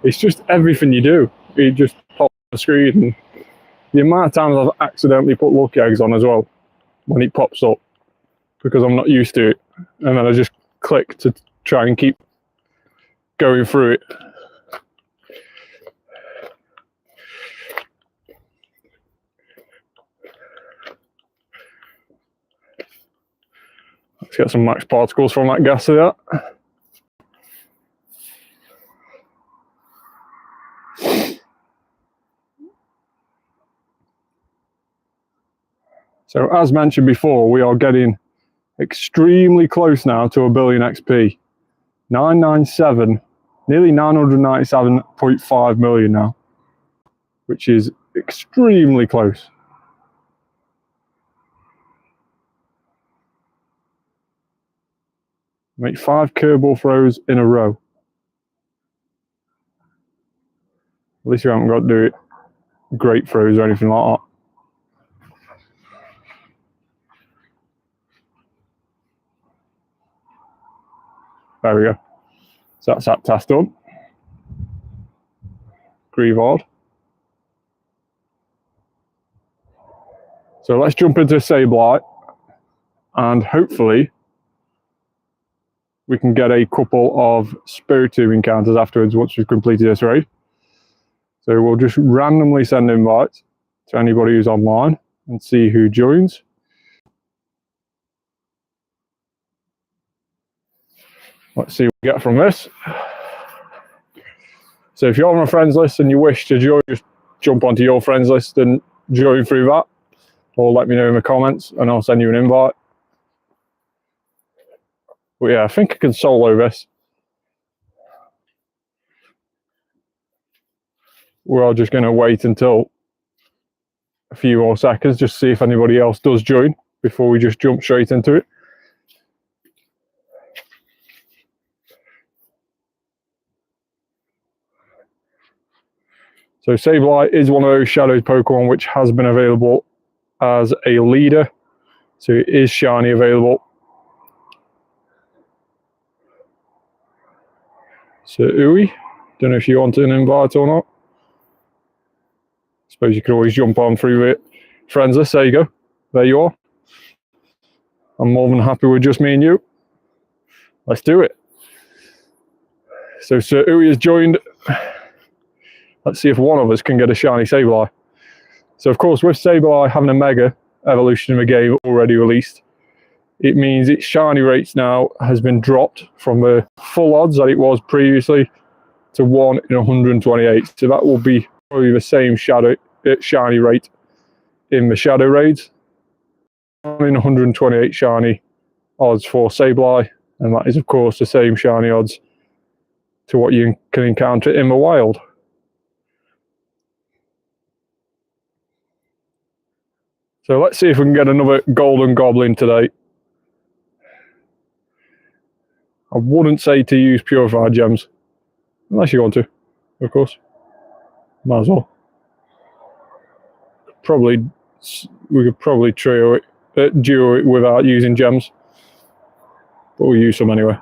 It's just everything you do. It just pops on the screen. And the amount of times I've accidentally put lucky eggs on as well when it pops up because I'm not used to it. And then I just click to try and keep going through it. Let's get some max particles from that gas of that. So as mentioned before, we are getting extremely close now to 1 billion XP. 997, nearly 997.5 million now, which is extremely close. Make 5 curveball throws in a row. At least you haven't got to do it great throws or anything like that. There we go. So that's that task done. Grievard. So let's jump into Sableye, and hopefully we can get a couple of Spiritomb encounters afterwards once we've completed this raid. So we'll just randomly send invites to anybody who's online and see who joins. Let's see what we get from this. So if you're on my friends list and you wish to join, just jump onto your friends list and join through that, or let me know in the comments and I'll send you an invite. But yeah, I think I can solo this. We're all just going to wait until a few more seconds, just see if anybody else does join before we just jump straight into it. So Sableye is one of those Shadows Pokemon which has been available as a leader. So it is shiny available. So Uwe, don't know if you want an invite or not. Suppose you could always jump on through it. Friends list, there you go. There you are. I'm more than happy with just me and you. Let's do it. So Sir Uwe has joined. Let's see if one of us can get a shiny Sableye. So of course, with Sableye having a Mega Evolution in the game already released, it means its shiny rates now has been dropped from the full odds that it was previously to 1 in 128. So that will be probably the same shiny rate in the Shadow Raids. 1 in 128 shiny odds for Sableye, and that is of course the same shiny odds to what you can encounter in the wild. So let's see if we can get another Golden Goblin today. I wouldn't say to use Purified Gems, unless you want to, of course. Might as well. We could probably duo it without using gems, but we'll use some anyway.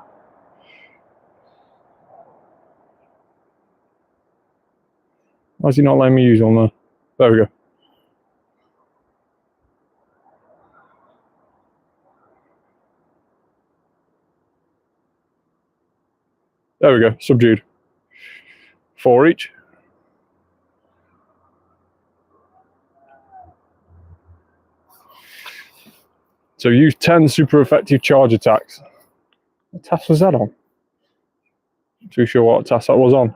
Why is he not letting me use one there? There we go. There we go, subdued. 4 each. So use 10 super effective charge attacks. What task was that on? Not too sure what task that was on.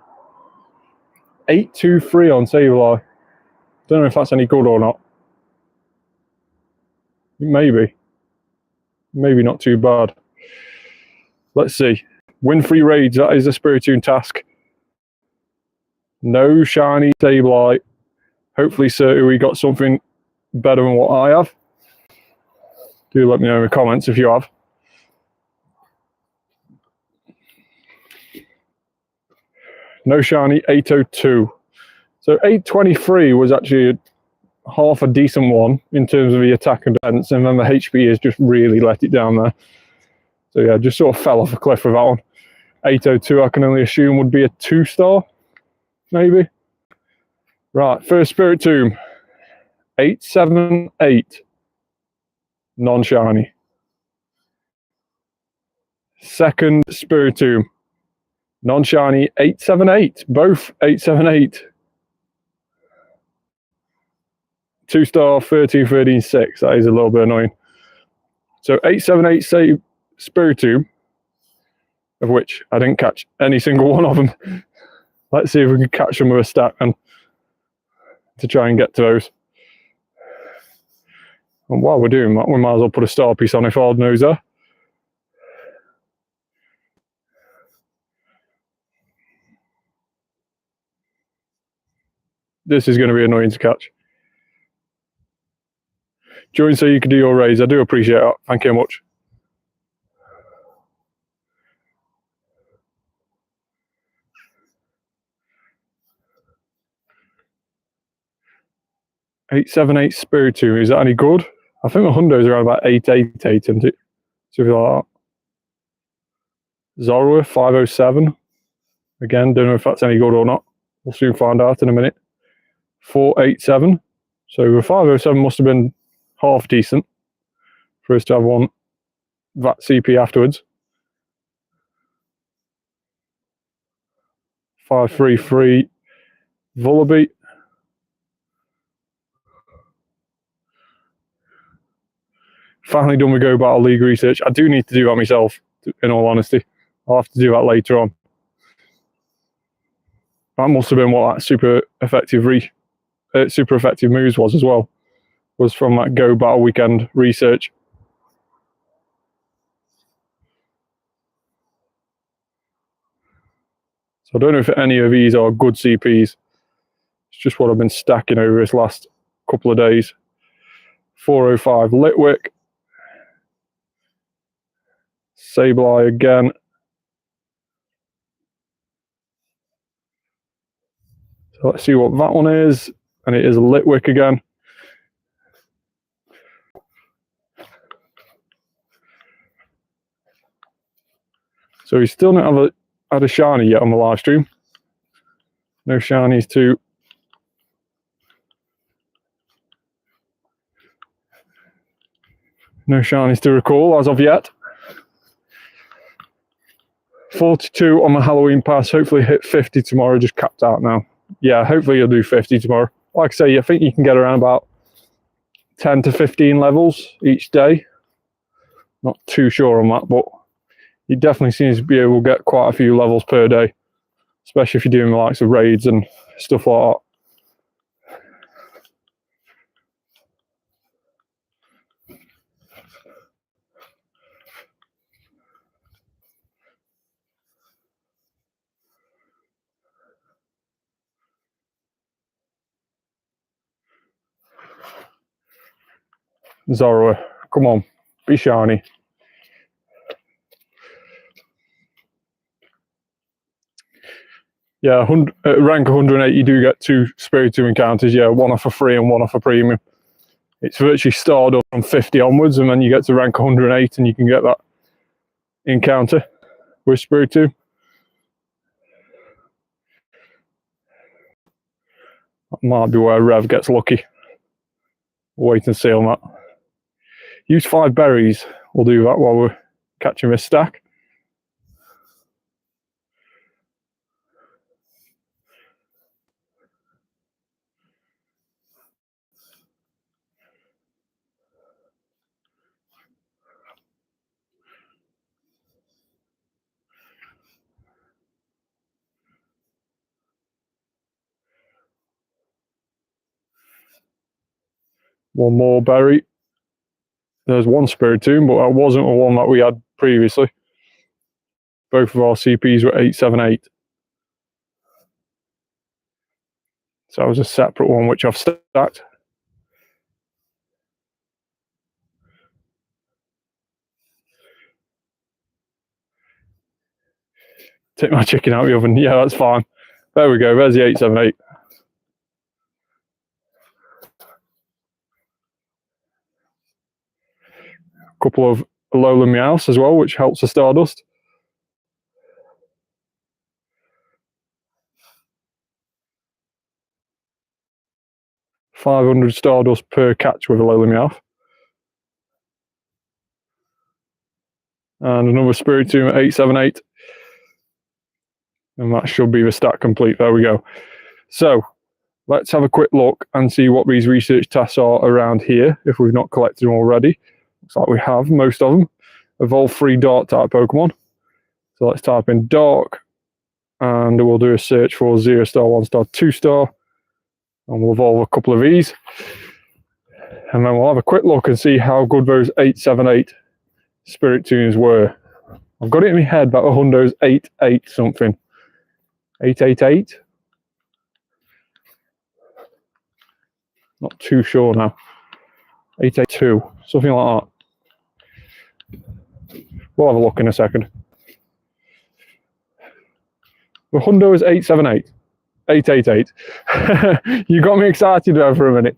823 on Sableye. Don't know if that's any good or not. Maybe. Maybe not too bad. Let's see. Win 3 raids, that is a Spiritomb task. No shiny Sableye. Hopefully Sir Uwe got something better than what I have. Do let me know in the comments if you have. No shiny 802. So 823 was actually half a decent one in terms of the attack and defense, and then the HP has just really let it down there. So yeah, just sort of fell off a cliff with that one. 802 I can only assume would be a 2-star, maybe. Right, first Spiritomb. 878. Non-shiny. Second Spiritomb. Non-shiny 878. Both 878. 2-star 13, 13, 6. That is a little bit annoying. So 878 say Spiritomb, of which I didn't catch any single one of them. Let's see if we can catch them with a stack and to try and get to those. And while we're doing that, we might as well put a star piece on if Hard knows there. This is going to be annoying to catch. Join so you can do your raids. I do appreciate that. Thank you very much. $878 Spiritomb. Is that any good? I think the Hundo's around about 888, isn't it? Something like that. Zorua 507. Again, don't know if that's any good or not. We'll soon find out in a minute. 487. So the 507 must have been half decent for us to have one VAT CP afterwards. 533 Vullaby. Finally done with Go Battle League research. I do need to do that myself, in all honesty. I'll have to do that later on. That must have been what that super effective moves was as well. Was from that Go Battle Weekend research. So I don't know if any of these are good CPs. It's just what I've been stacking over this last couple of days. 405 Litwick. Sableye again. So let's see what that one is. And it is a Litwick again. So we still don't had a shiny yet on the live stream. No shinies too. No shinies to recall as of yet. 42 on my Halloween pass. Hopefully hit 50 tomorrow. Just capped out now. Yeah, hopefully you'll do 50 tomorrow. Like I say, I think you can get around about 10 to 15 levels each day. Not too sure on that, but you definitely seems to be able to get quite a few levels per day, especially if you're doing the likes of raids and stuff like that. Zorua, come on, be shiny. Yeah, rank 108, you do get 2 Spiritomb encounters. Yeah, one off a free and one off a premium. It's virtually started up from 50 onwards, and then you get to rank 108 and you can get that encounter with Spiritomb. That might be where Rev gets lucky. We'll wait and see on that. Use 5 berries. We'll do that while we're catching this stack. One more berry. There's one Spiritomb, but that wasn't the one that we had previously. Both of our CPs were 878. So that was a separate one which I've stacked. Take my chicken out of the oven. Yeah, that's fine. There we go. There's the 878. A couple of Alola Meowths as well, which helps the Stardust. $500 Stardust per catch with Alola Meowth. And another Spiritomb at 878. And that should be the stack complete. There we go. So let's have a quick look and see what these research tasks are around here, if we've not collected them already. Looks like we have most of them. Evolve 3 Dark type Pokemon. So let's type in Dark, and we'll do a search for 0 star, 1 star, 2 star, and we'll evolve a couple of these. And then we'll have a quick look and see how good those 878 Spiritombs were. I've got it in my head that the Hundo's 88 something. 888. Not too sure now. 882, something like that. We'll have a look in a second. The hundo is 878. 888. You got me excited there for a minute.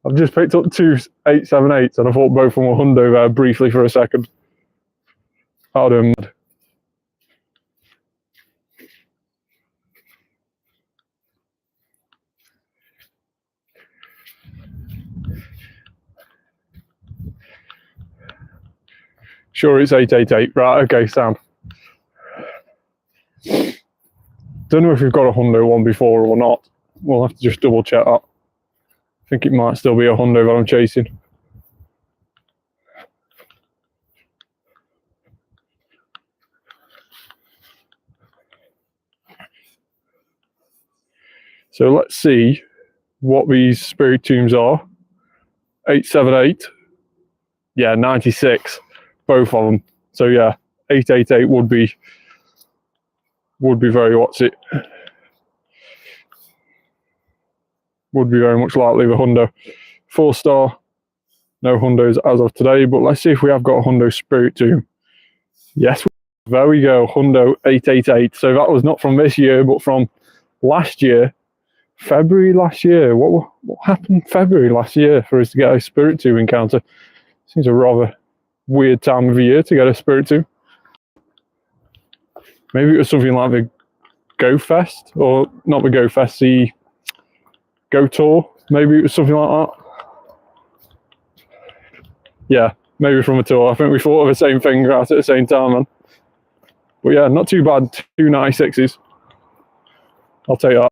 I've just picked up two 878s and I thought both of them were hundo there briefly for a second. That would have been mad. Sure, it's 888. Right, okay, sound. Don't know if we've got a hundo one before or not. We'll have to just double check that. I think it might still be a hundo that I'm chasing. So let's see what these spirit tombs are. 878. Yeah, 96. Both of them. So yeah, 888 would be very would be very much likely the hundo. 4-star, no hundos as of today, but let's see if we have got a hundo spirit tomb. Yes, there we go, hundo 888. So that was not from this year, but from last year, February last year. What happened February last year for us to get a spirit tomb encounter? Seems a rather weird time of the year to get a spirit tomb. Maybe it was something like the Go Fest, or not the Go Fest, the Go Tour. Maybe it was something like that. Yeah, maybe from a tour. I think we thought of the same thing right at the same time, man. But yeah, not too bad. 2 96s. I'll take that.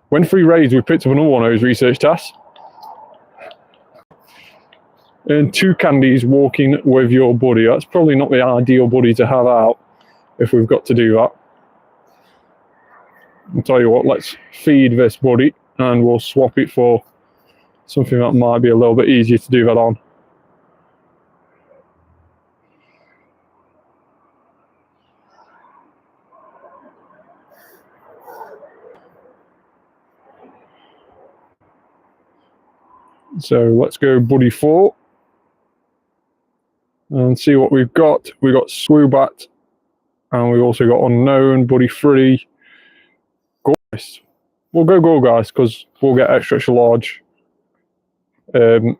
When free raids, we picked up another one of those research tasks. And 2 candies walking with your buddy. That's probably not the ideal buddy to have out if we've got to do that. I'll tell you what, let's feed this buddy and we'll swap it for something that might be a little bit easier to do that on. So let's go buddy 4 and see what we've got. We've got Swoobat and we've also got Unknown, buddy 3, Gorgeist. We'll go Gorgeist because we'll get extra large Zoroas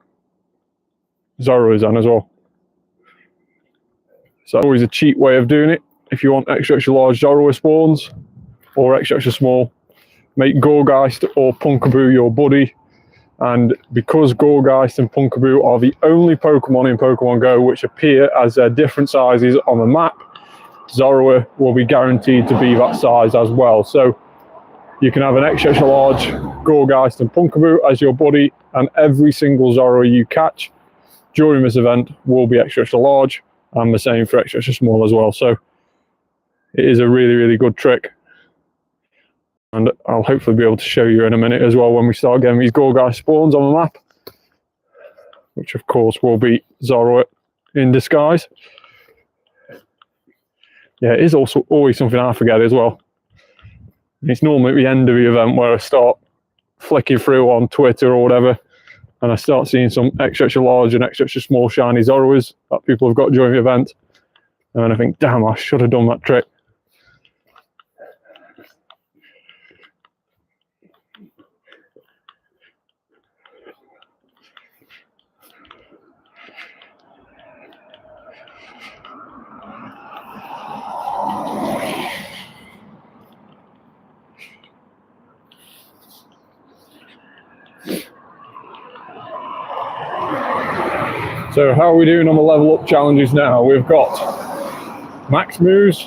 on as well. So that's always a cheap way of doing it. If you want extra large Zoroa spawns or extra small, make Gorgeist or Pumpkaboo your buddy. And because Gorgeist and Pumpkaboo are the only Pokemon in Pokemon Go which appear as their different sizes on the map, Zoroa will be guaranteed to be that size as well. So you can have an extra large Gorgeist and Pumpkaboo as your buddy, and every single Zoroa you catch during this event will be extra large, and the same for extra small as well. So it is a really good trick. And I'll hopefully be able to show you in a minute as well when we start getting these Gorgeist spawns on the map, which of course will be Zoroa in disguise. Yeah, it is also always something I forget as well. It's normally at the end of the event where I start flicking through on Twitter or whatever, and I start seeing some extra large and extra small shiny Zoroas that people have got during the event, and I think, damn, I should have done that trick. So how are we doing on the level up challenges now? We've got max moves.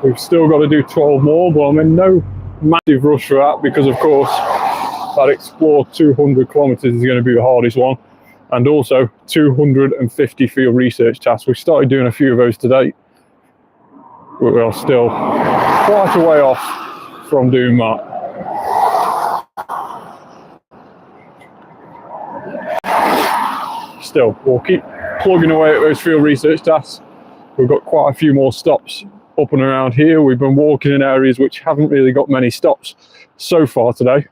We've still got to do 12 more, but I'm in no massive rush for that because, of course, that Explore 200 kilometers is going to be the hardest one. And also 250 field research tasks. We started doing a few of those today, but we're still quite a way off from doing that. Still, we'll keep plugging away at those field research tasks. We've got quite a few more stops up and around here. We've been walking in areas which haven't really got many stops so far today.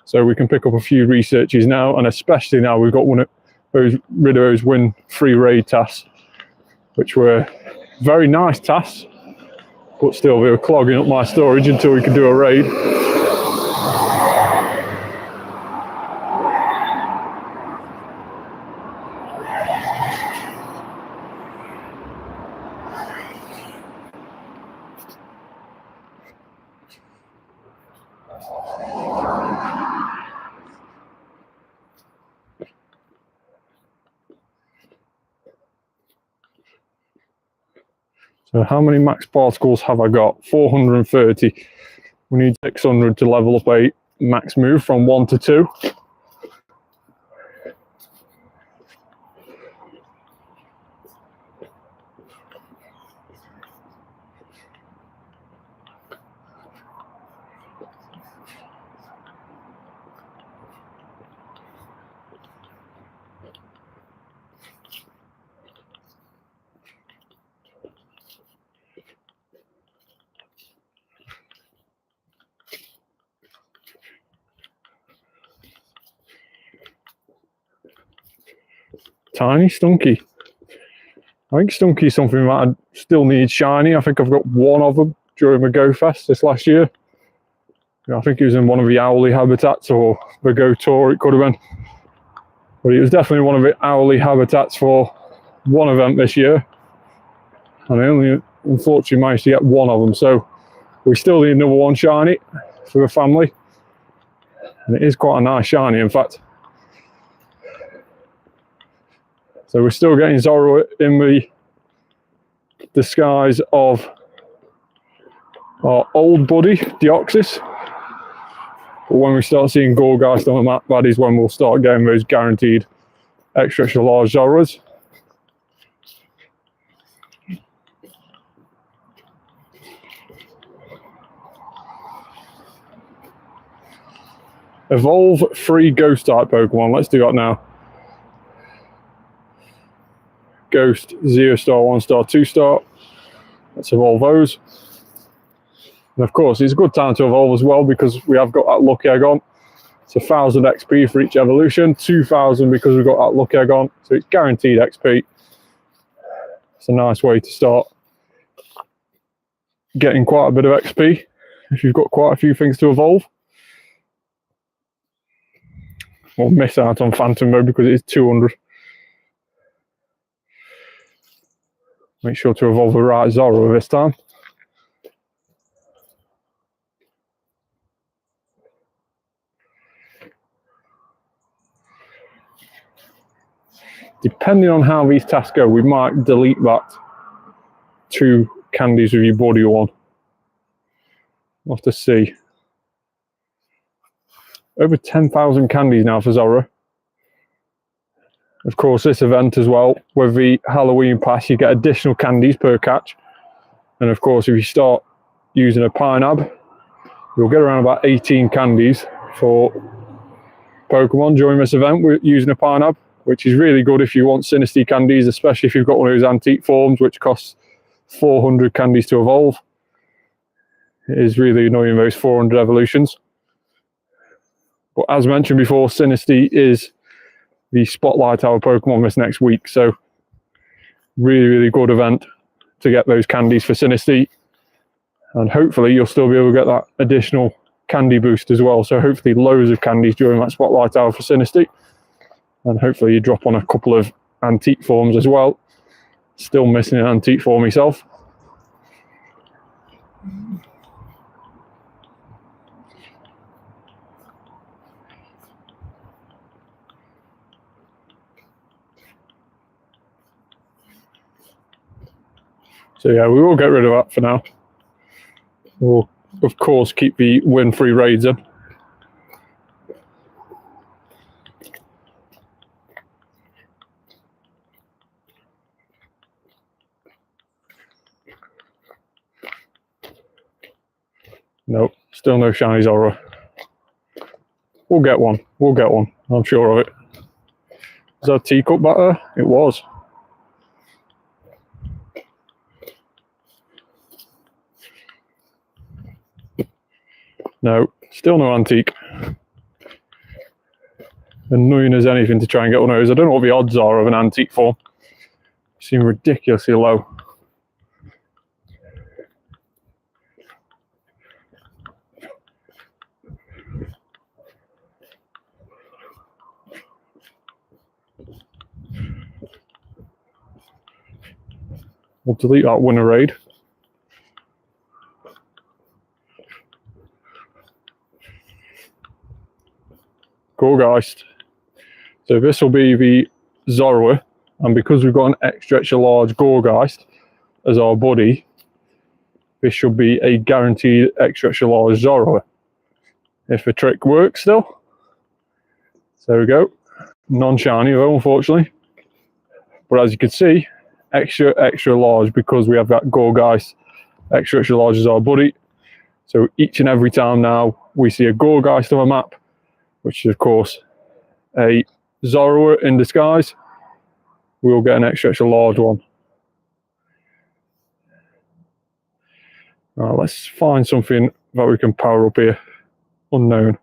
So we can pick up a few researches now, and especially now we've got one of those rid of those win-free raid tasks, which were very nice tasks, but still they were clogging up my storage until we could do a raid. So how many max particles have I got? 430. We need 600 to level up a max move from 1 to 2. Tiny Stunky. I think Stunky is something that I still need shiny. I think I've got one of them during the Go Fest this last year. I think it was in one of the Owly habitats or the Go Tour, it could have been. But it was definitely one of the Owly habitats for one event this year. And I only unfortunately managed to get one of them. So we still need another one shiny for the family. And it is quite a nice shiny, in fact. So we're still getting Zoro in the disguise of our old buddy, Deoxys. But when we start seeing Gorgeist on the map, that is when we'll start getting those guaranteed extra large Zoras. Evolve 3 Ghost Type Pokemon. Let's do that now. Ghost, 0 star, 1 star, 2 star. Let's evolve those. And of course, it's a good time to evolve as well because we have got that lucky egg on. It's 1000 XP for each evolution, 2000 because we've got that lucky egg on. So it's guaranteed XP. It's a nice way to start getting quite a bit of XP if you've got quite a few things to evolve. Or miss out on Phantom mode because it is 200. Make sure to evolve the right Zoro this time. Depending on how these tasks go, we might delete that 2 candies with your body one. We'll have to see. Over 10,000 candies now for Zoro. Of course, this event as well, with the Halloween pass, you get additional candies per catch. And of course, if you start using a Pineab, you'll get around about 18 candies for Pokemon during this event. We're using a Pineab, which is really good if you want Sinistea candies, especially if you've got one of those antique forms, which costs 400 candies to evolve. It is really annoying, those 400 evolutions. But as mentioned before, Sinistea is the spotlight our Pokemon this next week. So really, really good event to get those candies for Sinistea. And hopefully you'll still be able to get that additional candy boost as well. So hopefully loads of candies during that spotlight hour for Sinistea. And hopefully you drop on a couple of antique forms as well. Still missing an antique form myself. So yeah, we will get rid of that for now. We'll, of course, keep the win-free raids in. Nope, still no shiny Zoro. We'll get one. We'll get one. I'm sure of it. Was that teacup batter? It was. No, still no antique. Annoying as anything to try and get one of those. I don't know what the odds are of an antique form. Seem ridiculously low. We'll delete that winner raid. Gorgeist. So this will be the Zorua, and because we've got an extra large Gorgeist as our buddy, this should be a guaranteed extra large Zorua. If the trick works still. So there we go. Non-shiny though, unfortunately. But as you can see, extra large because we have that Gorgeist extra large as our buddy. So each and every time now we see a Gorgeist on a map, which is of course a Zorua in disguise, we'll get an extra large one. Right, let's find something that we can power up here. Unknown.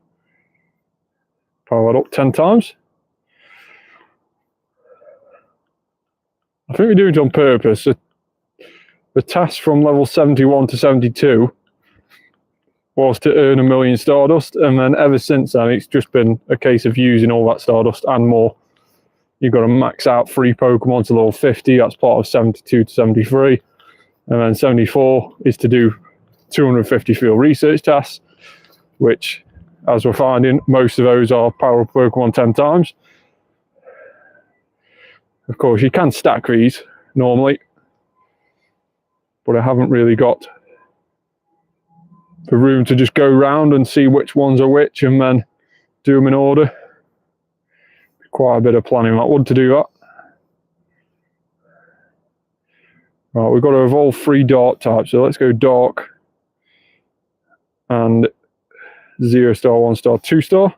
Power that up 10 times. I think we do it on purpose. The task from level 71 to 72 was to earn 1 million Stardust, and then ever since then it's just been a case of using all that Stardust and more. You've got to max out 3 Pokemon to level 50, that's part of 72 to 73, and then 74 is to do 250 field research tasks, which, as we're finding, most of those are power up Pokemon 10 times. Of course, you can stack these normally, but I haven't really got the room to just go round and see which ones are which and then do them in order. Quite a bit of planning that one to do that. Right, we've got to evolve 3 dark types, so let's go dark and 0 star, 1 star, 2 star.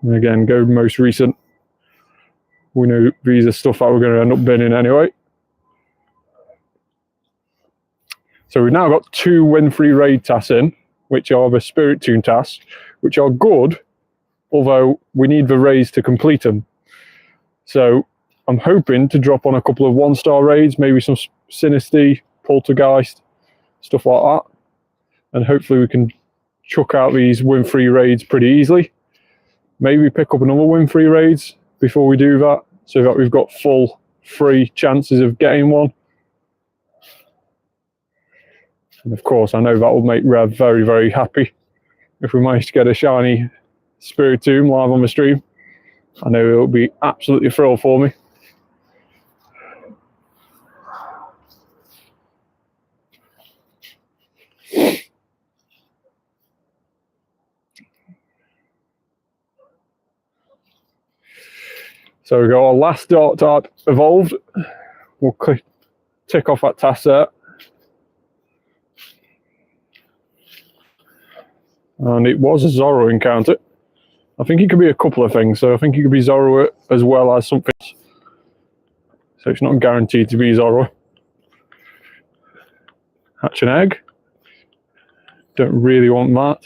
And again, go most recent. We know these are stuff that we're going to end up binning anyway. So we've now got 2 win-free raid tasks in, which are the Spirit Tune tasks, which are good, although we need the raids to complete them. So I'm hoping to drop on a couple of 1-star raids, maybe some Sinistea, Poltergeist, stuff like that. And hopefully we can chuck out these win-free raids pretty easily. Maybe pick up another win-free raids before we do that, so that we've got full 3 chances of getting one. And of course, I know that will make Rev very, very happy if we manage to get a shiny Spiritomb live on the stream. I know it will be absolutely thrilled for me. So we got our last dark type evolved. We'll tick off that task there. And it was a Zorua encounter. I think it could be a couple of things. So I think it could be Zorua as well as something else. So it's not guaranteed to be Zorua. Hatch an egg. Don't really want that.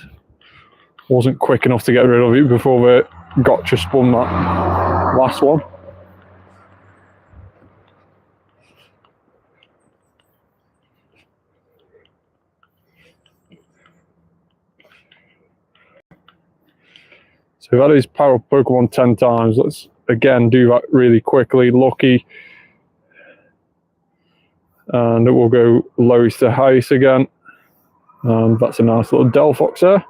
Wasn't quick enough to get rid of it before the gotcha spun that last one. So that is power up Pokemon 10 times. Let's again do that really quickly. Lucky. And it will go lowest to highest again. And that's a nice little Delphox there.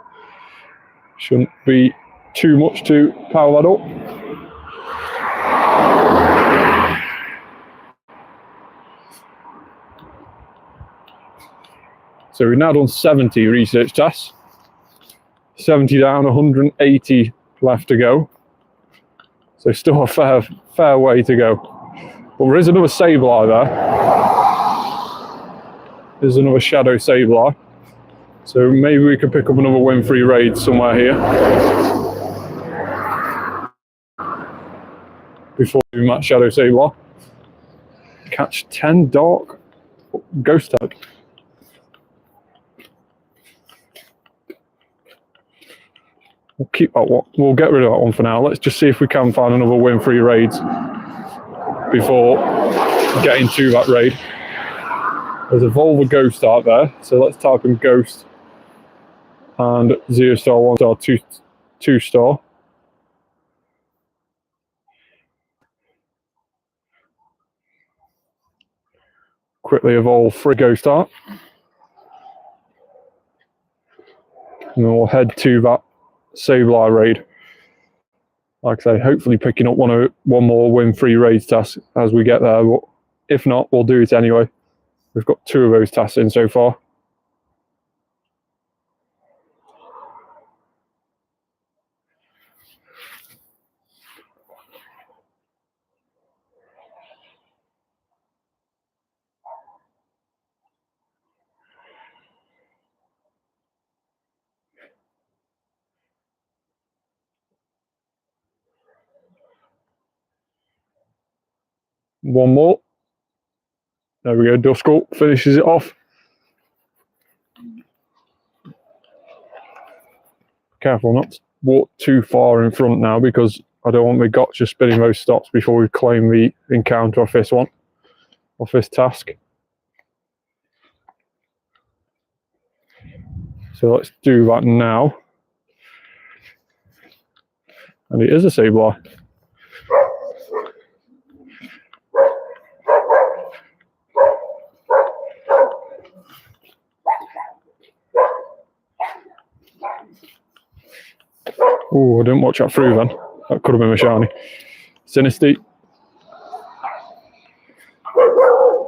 Shouldn't be too much to power that up. So we've now done 70 research tasks. 70 down, 180 left to go. So still a fair way to go. But there is another Sableye there. There's another Shadow Sableye. So maybe we could pick up another win-free raid somewhere here. Before we match Shadow Sableye. Catch 10 dark. Ghost Type. We'll keep that one. We'll get rid of that one for now. Let's just see if we can find another win-free raids before getting to that raid. There's Evolve a Ghost Dark there, so let's type in Ghost and 0 star, 1 star, 2 star. Quickly evolve 3 Ghost Dark. And then we'll head to that Sableye raid. Like I say, hopefully picking up one more win-free raids task as we get there. But if not, we'll do it anyway. We've got 2 of those tasks in so far. One more. There we go. Duskull finishes it off. Careful not to walk too far in front now because I don't want my gotcha spinning those stops before we claim the encounter off this one, off this task. So let's do that now. And it is a Sableye. Oh, I didn't watch that through then. That could have been a shiny. Sinisty.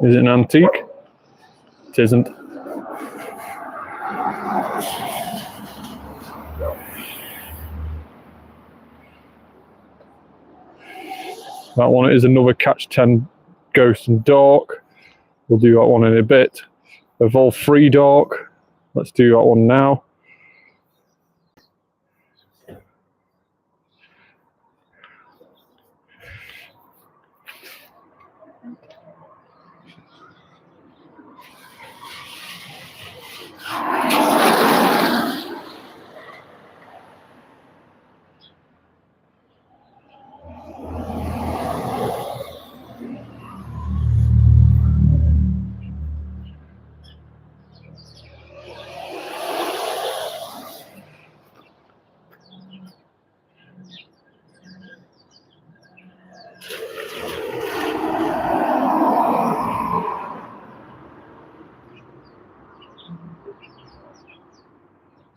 Is it an antique? It isn't. That one is another Catch 10 Ghost and Dark. We'll do that one in a bit. Evolve 3 Dark. Let's do that one now.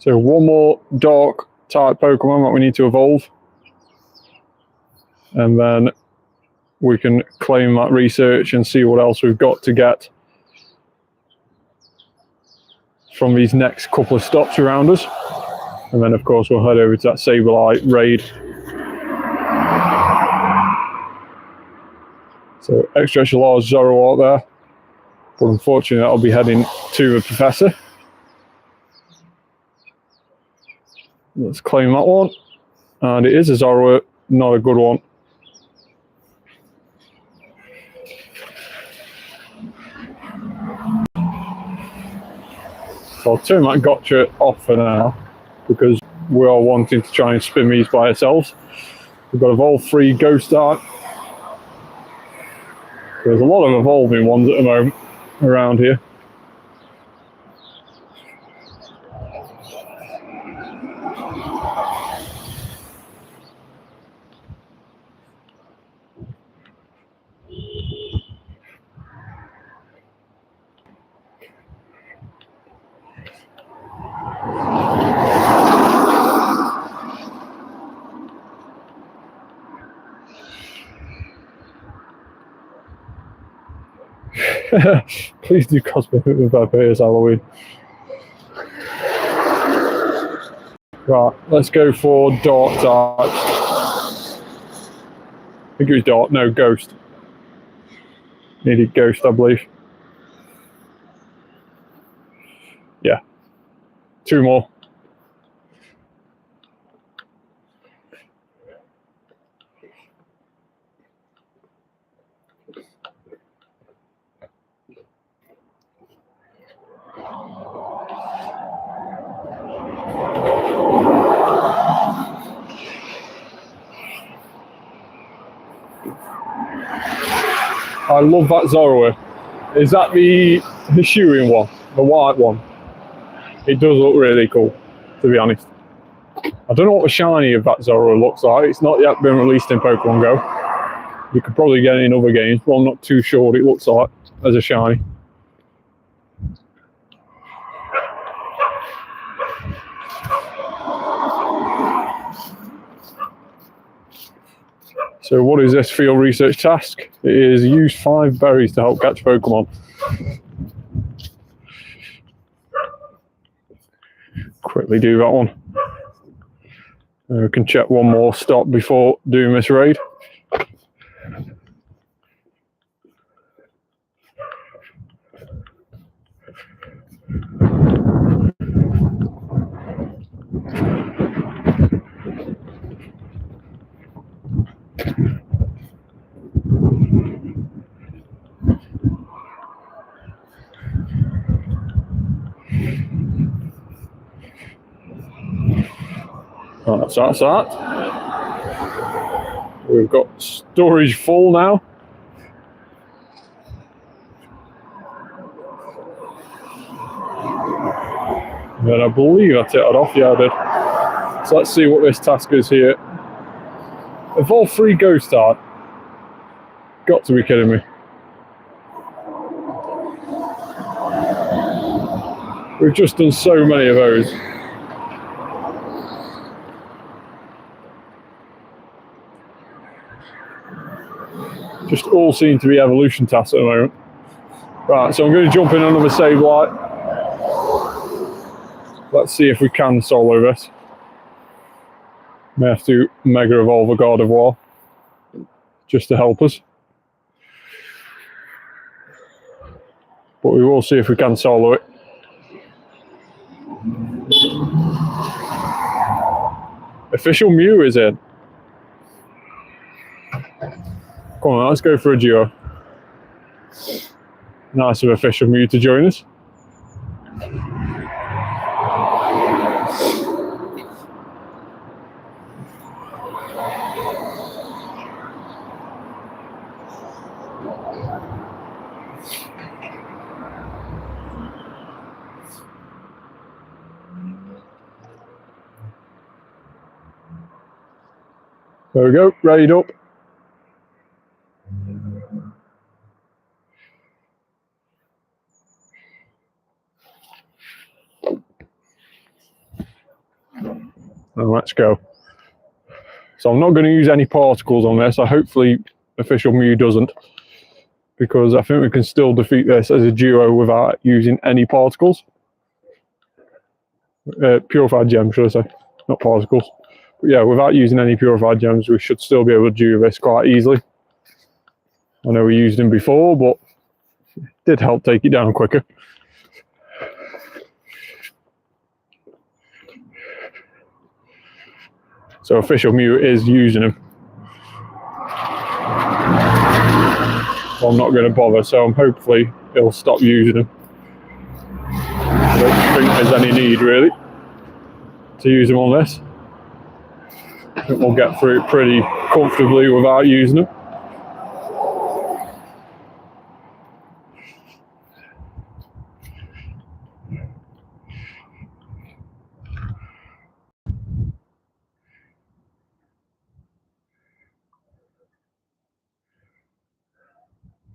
So one more Dark type Pokemon that we need to evolve. And then we can claim that research and see what else we've got to get from these next couple of stops around us. And then of course we'll head over to that Sableye raid. So extra large Zoroark there. But unfortunately I'll be heading to the Professor. Let's claim that one. And it is a Zoroark, not a good one. So I'll turn that gotcha off for now because we are wanting to try and spin these by ourselves. We've got Evolve 3 Ghost Dark. There's a lot of evolving ones at the moment around here. Please do cosplay with Vampires Halloween. Right, let's go for Dark type. I think it was Dark, no, Ghost. Needed Ghost, I believe. Yeah. 2 more. I love that Zorua. Is that the Hisuian one? The white one? It does look really cool, to be honest. I don't know what the shiny of that Zorua looks like. It's not yet been released in Pokemon Go. You could probably get it in other games, but I'm not too sure what it looks like as a shiny. So what is this field research task? It is use 5 berries to help catch Pokemon. Quickly do that one. We can check one more stop before doing this raid. That's that. We've got storage full now. And I believe I ticked it off. Yeah, I did. So let's see what this task is here. Evolve 3 Ghost Dark. Got to be kidding me. We've just done so many of those. Just all seem to be evolution tasks at the moment. Right, so I'm going to jump in another save light. Let's see if we can solo this. May have to Mega Evolve a God of War just to help us. But we will see if we can solo it. Official Mew is in. Come on, let's go for a duo. Nice of Official Mew to join us. There we go, readied up. And let's go. So I'm not going to use any particles on this. Hopefully Official Mew doesn't, because I think we can still defeat this as a duo without using any particles. Purified gems, should I say, not particles. But yeah, without using any purified gems, we should still be able to do this quite easily. I know we used them before, but it did help take it down quicker. So Official Mew is using them. I'm not going to bother, so hopefully he'll stop using them. I don't think there's any need really to use them on this. I think we'll get through it pretty comfortably without using them.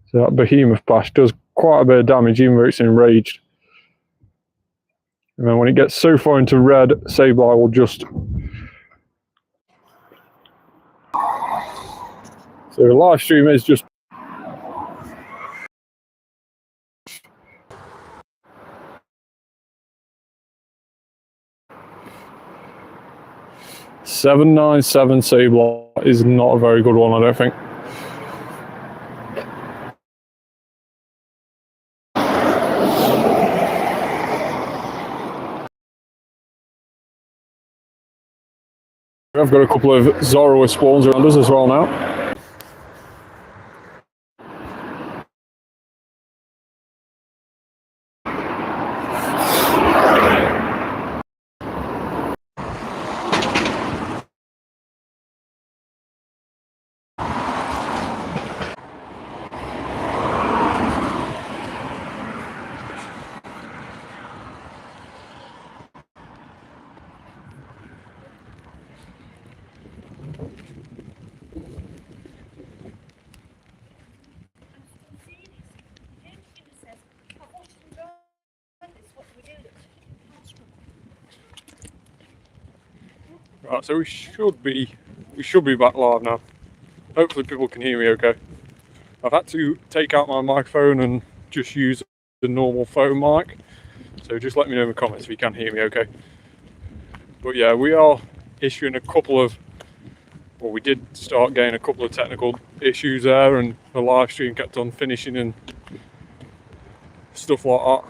So that Behemoth Bash does quite a bit of damage even though it's enraged. And then when it gets so far into red, Sableye will just... So the live stream is just... $797 Sableye is not a very good one, I don't think. I've got a couple of Zorua spawns around us as well now. Right, so we should be back live now. Hopefully people can hear me okay. I've had to take out my microphone and just use the normal phone mic. So just let me know in the comments if you can hear me okay. But yeah, we are issuing a couple of, well, we did start getting a couple of technical issues there, and the live stream kept on finishing and stuff like that.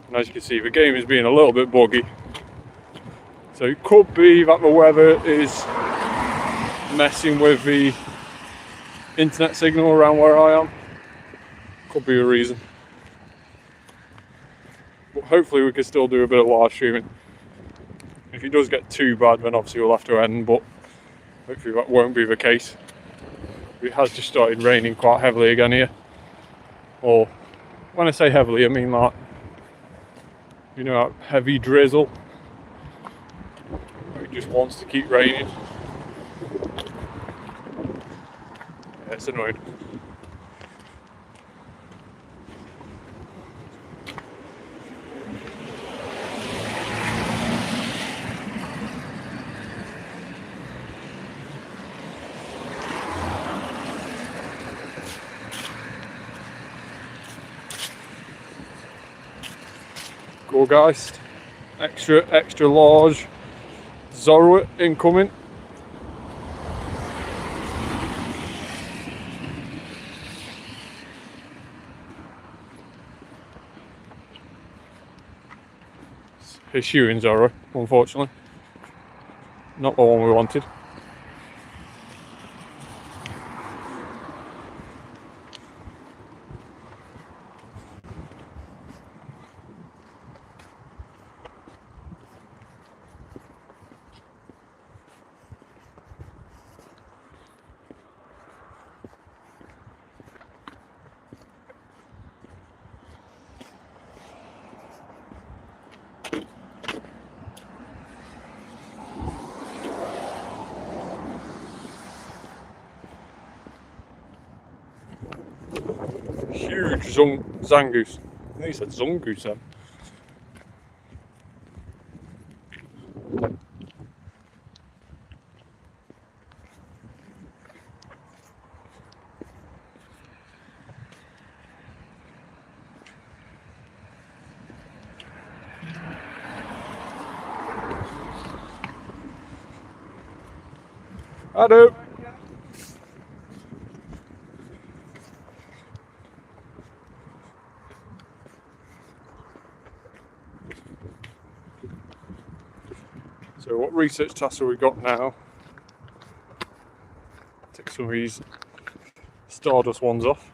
And as you can see, the game is being a little bit buggy. So it could be that the weather is messing with the internet signal around where I am. Could be a reason. But hopefully we can still do a bit of live streaming. If it does get too bad, then obviously we'll have to end, but hopefully that won't be the case. It has just started raining quite heavily again here. Or when I say heavily, I mean like, you know, heavy drizzle. It just wants to keep raining. Yeah, it's annoying. Gorgeist, extra large Zorua incoming. His shooting Zorua, unfortunately. Not the one we wanted. Huge Zangoose. I think he said Zungoose then. I do. So what research tasks have we got now? Take some of these Stardust ones off.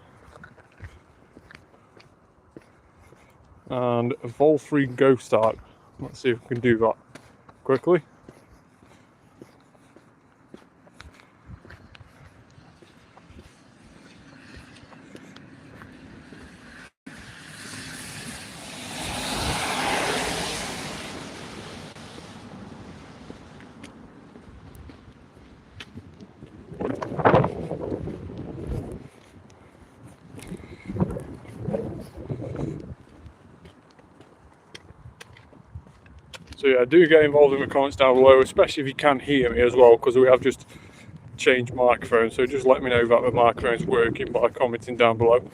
And evolve 3 Ghost Dark. Let's see if we can do that quickly. So yeah, do get involved in the comments down below, especially if you can hear me as well, because we have just changed microphones. So just let me know that the microphone's working by commenting down below.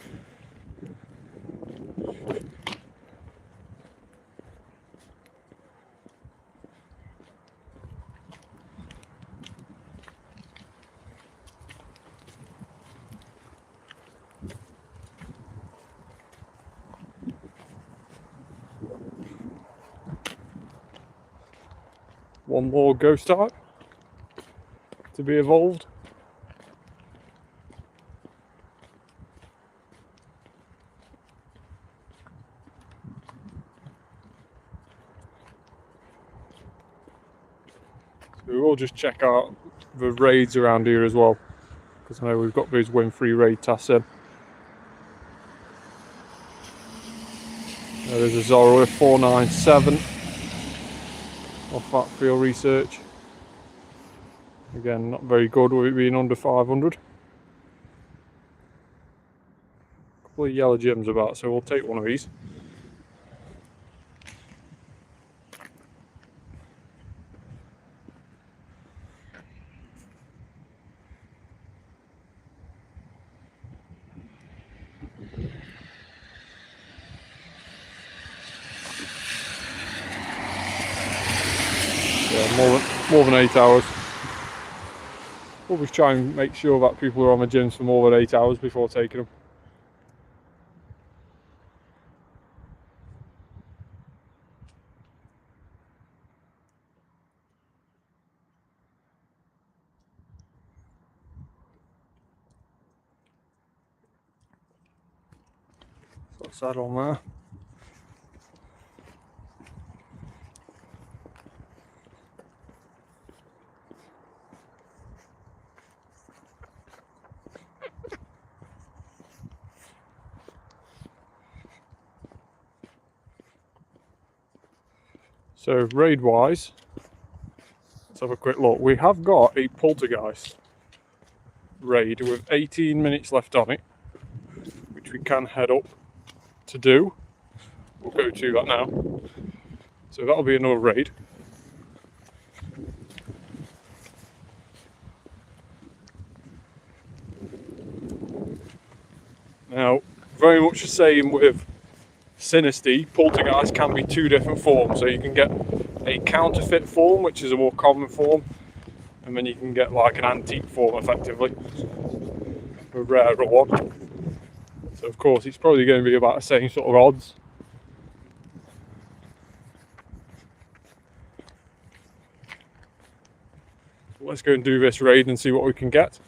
One more Ghost Type to be evolved. So we will just check out the raids around here as well, because I know we've got those win-free raid tasks in. There's a Zorua 497 off that field research. Again, not very good with it being under 500. Couple of yellow gems about, so we'll take one of these. more than 8 hours. Always try and make sure that people are on the gyms for more than 8 hours before taking them. So that's that on there. So raid wise, let's have a quick look. We have got a poltergeist raid with 18 minutes left on it, which we can head up to do. We'll go to that now. So that'll be another raid. Now, very much the same with Sinisty, poltergeist can be two different forms. So you can get a counterfeit form, which is a more common form, and then you can get like an antique form, effectively, a rarer one. So of course it's probably going to be about the same sort of odds. So let's go and do this raid and see what we can get.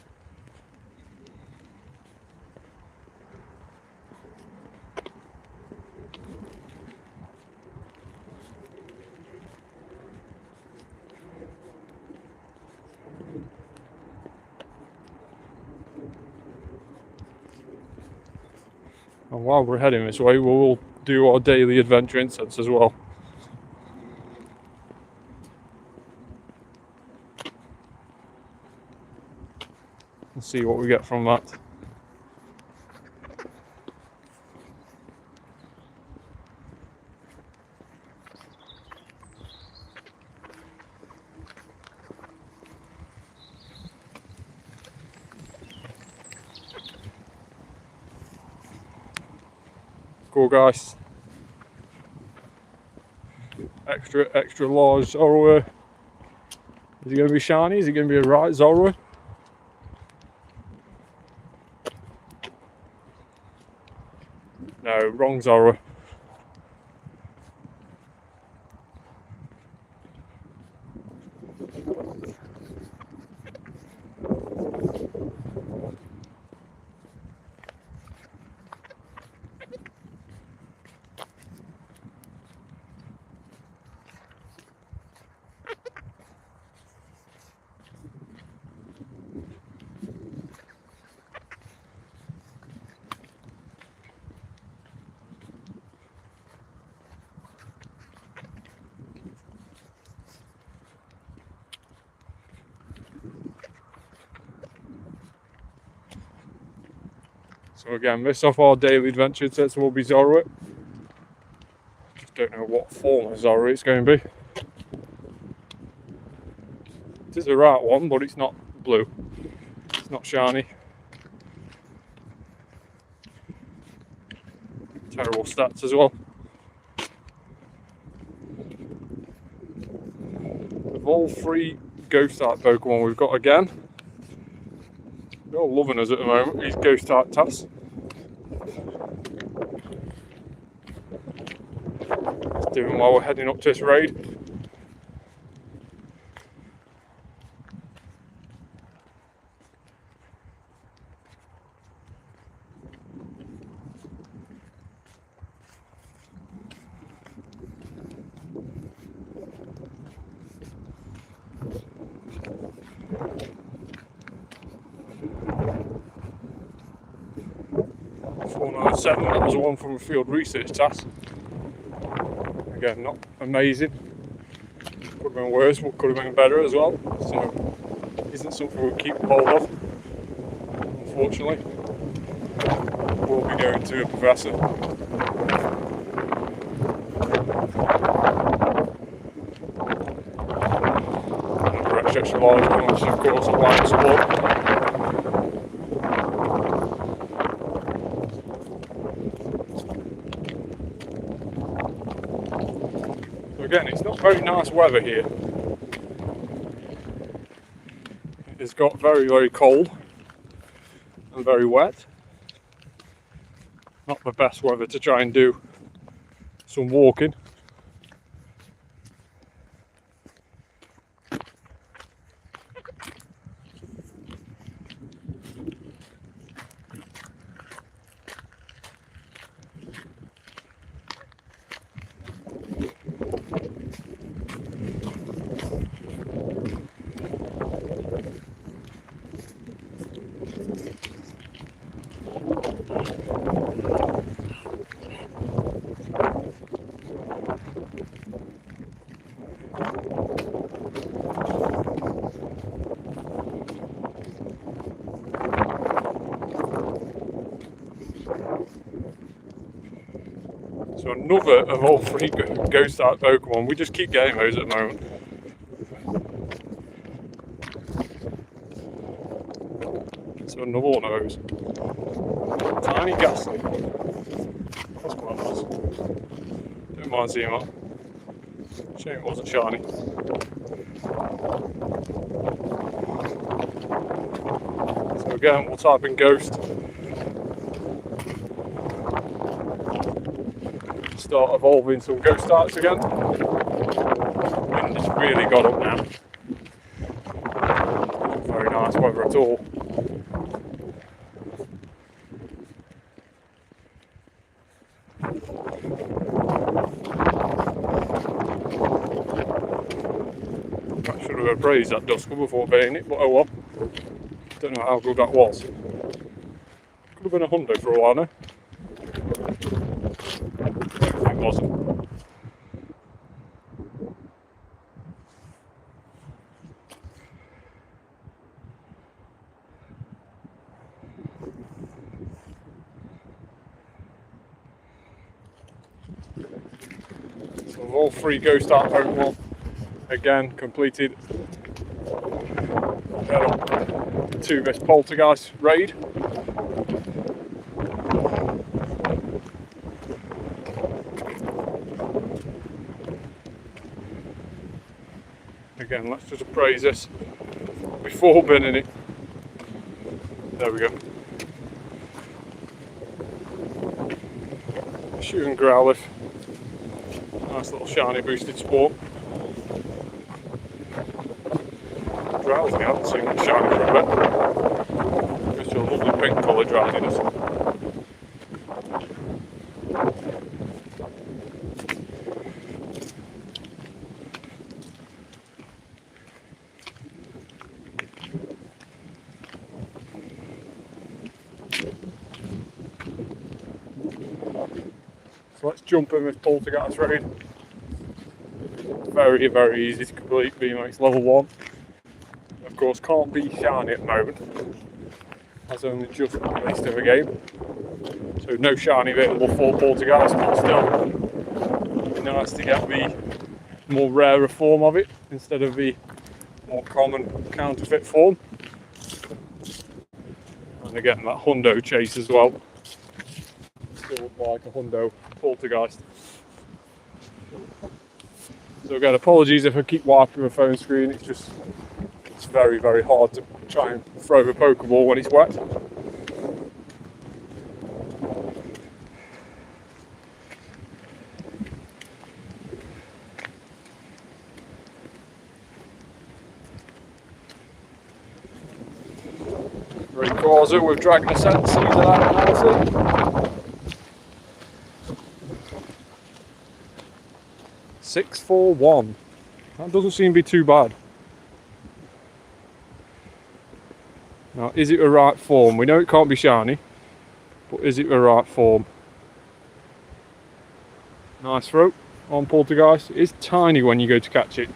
And while we're heading this way, we'll do our daily adventure incense as well. And see what we get from that. Cool, guys. Extra large Zorro. Is it going to be shiny? Is it going to be a right Zorro? No, wrong Zorro. So again, this off our daily adventure sets will be Zorro. Just don't know what form of Zorro it's going to be. It is a right one, but it's not blue. It's not shiny. Terrible stats as well. Of all three Ghost Dark Pokemon we've got again, they're all loving us at the moment, these Ghost Dark Types. Let's do them while we're heading up to this raid. That was one from a field research task. Again, not amazing. Could have been worse, but could have been better as well. So, isn't something we'll keep hold of, unfortunately. We'll be going to a professor. And a extra large one, which is of course a light support. Again, it's not very nice weather here. got very, very cold and very wet. Not the best weather to try and do some walking. So another of all three Ghost Dark Pokemon. We just keep getting those at the moment. So another one of those. Tiny Ghastly. That's quite nice. Don't mind seeing that. Shame it wasn't shiny. So again, we'll type in Ghost. Start evolving some Ghost Darks again. Wind has really got up now. Not very nice weather at all. I should have appraised that Duskull before baiting it, but oh well. Don't know how good that was. Could have been a hundo for a while now. It wasn't. So all three Ghost Dark Pokemon again completed. To this Poltergeist raid. Again, let's just appraise this before binning it. There we go. Shooting Growlithe. Nice little shiny boosted sport. Drowsy, I haven't seen much shiny for a bit. Just a lovely pink colour drowsiness. So let's jump in with Poltergeist raid. Very, very easy to complete, VMAX level 1. Of course, can't be shiny at the moment, as only just released in the game. So no shiny available for Poltergeist, but still nice to get the more rarer form of it instead of the more common counterfeit form. And again, that hundo chase as well. Still look like a hundo Poltergeist. So again, apologies if I keep wiping my phone screen, it's very, very hard to try and throw the Pokeball when it's wet. Rayquaza with Dragon Ascent, sees that nicely. 641. That doesn't seem to be too bad. Now, is it the right form? We know it can't be shiny, but is it the right form? Nice throw on Poltergeist. It is tiny when you go to catch it.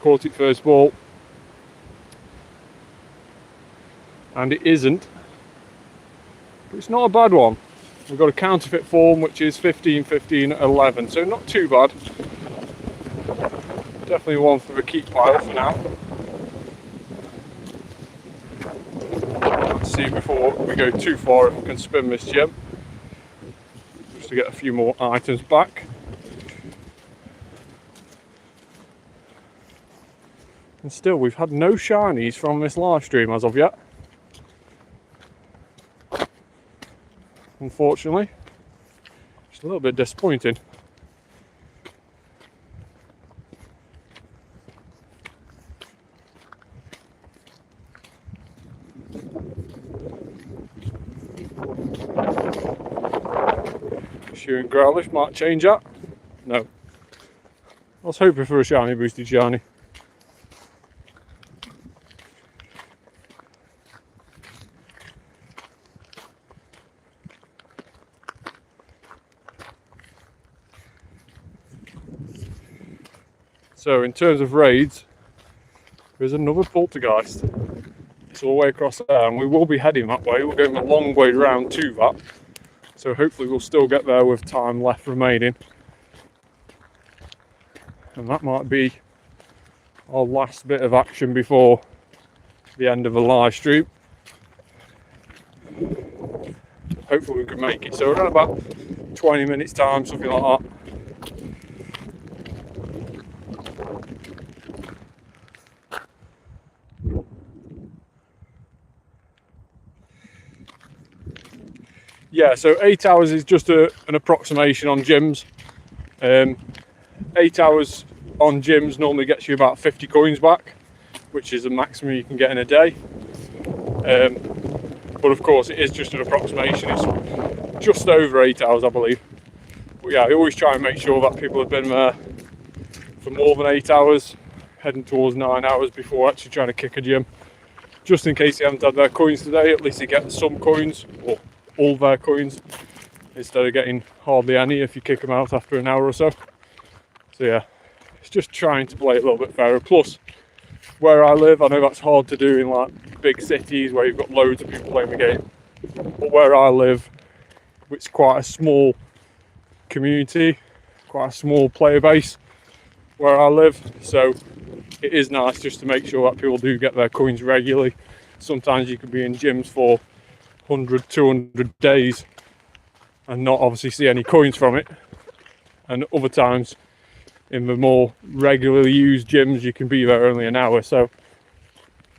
Caught it first ball. And it isn't. But it's not a bad one. We've got a counterfeit form which is 15, 15, 11, so not too bad. Definitely one for the keep pile for now. Let's see before we go too far if we can spin this gem. Just to get a few more items back. And still, we've had no shinies from this live stream as of yet. Unfortunately. It's a little bit disappointing. Shooting Growlish might change that. No. I was hoping for a shiny boosted shiny. So in terms of raids, there's another poltergeist. It's all the way across there, and we will be heading that way. We're going a long way round to that. So hopefully we'll still get there with time left remaining. And that might be our last bit of action before the end of the live stream. Hopefully we can make it. So around about 20 minutes time, something like that. Yeah, so 8 hours is just an approximation on gyms. 8 hours on gyms normally gets you about 50 coins back, which is the maximum you can get in a day. But of course it is just an approximation. It's just over 8 hours, I believe. But yeah, I always try and make sure that people have been there for more than 8 hours, heading towards 9 hours before actually trying to kick a gym. Just in case they haven't had their coins today, at least they get some coins, or all their coins, instead of getting hardly any if you kick them out after an hour or so. So yeah, it's just trying to play it a little bit fairer. Plus, where I live, I know that's hard to do in like big cities where you've got loads of people playing the game. But where I live, it's quite a small community, quite a small player base where I live. So it is nice just to make sure that people do get their coins regularly. Sometimes you can be in gyms for 100, 200 days and not obviously see any coins from it. And other times, in the more regularly used gyms, you can be there only an hour. So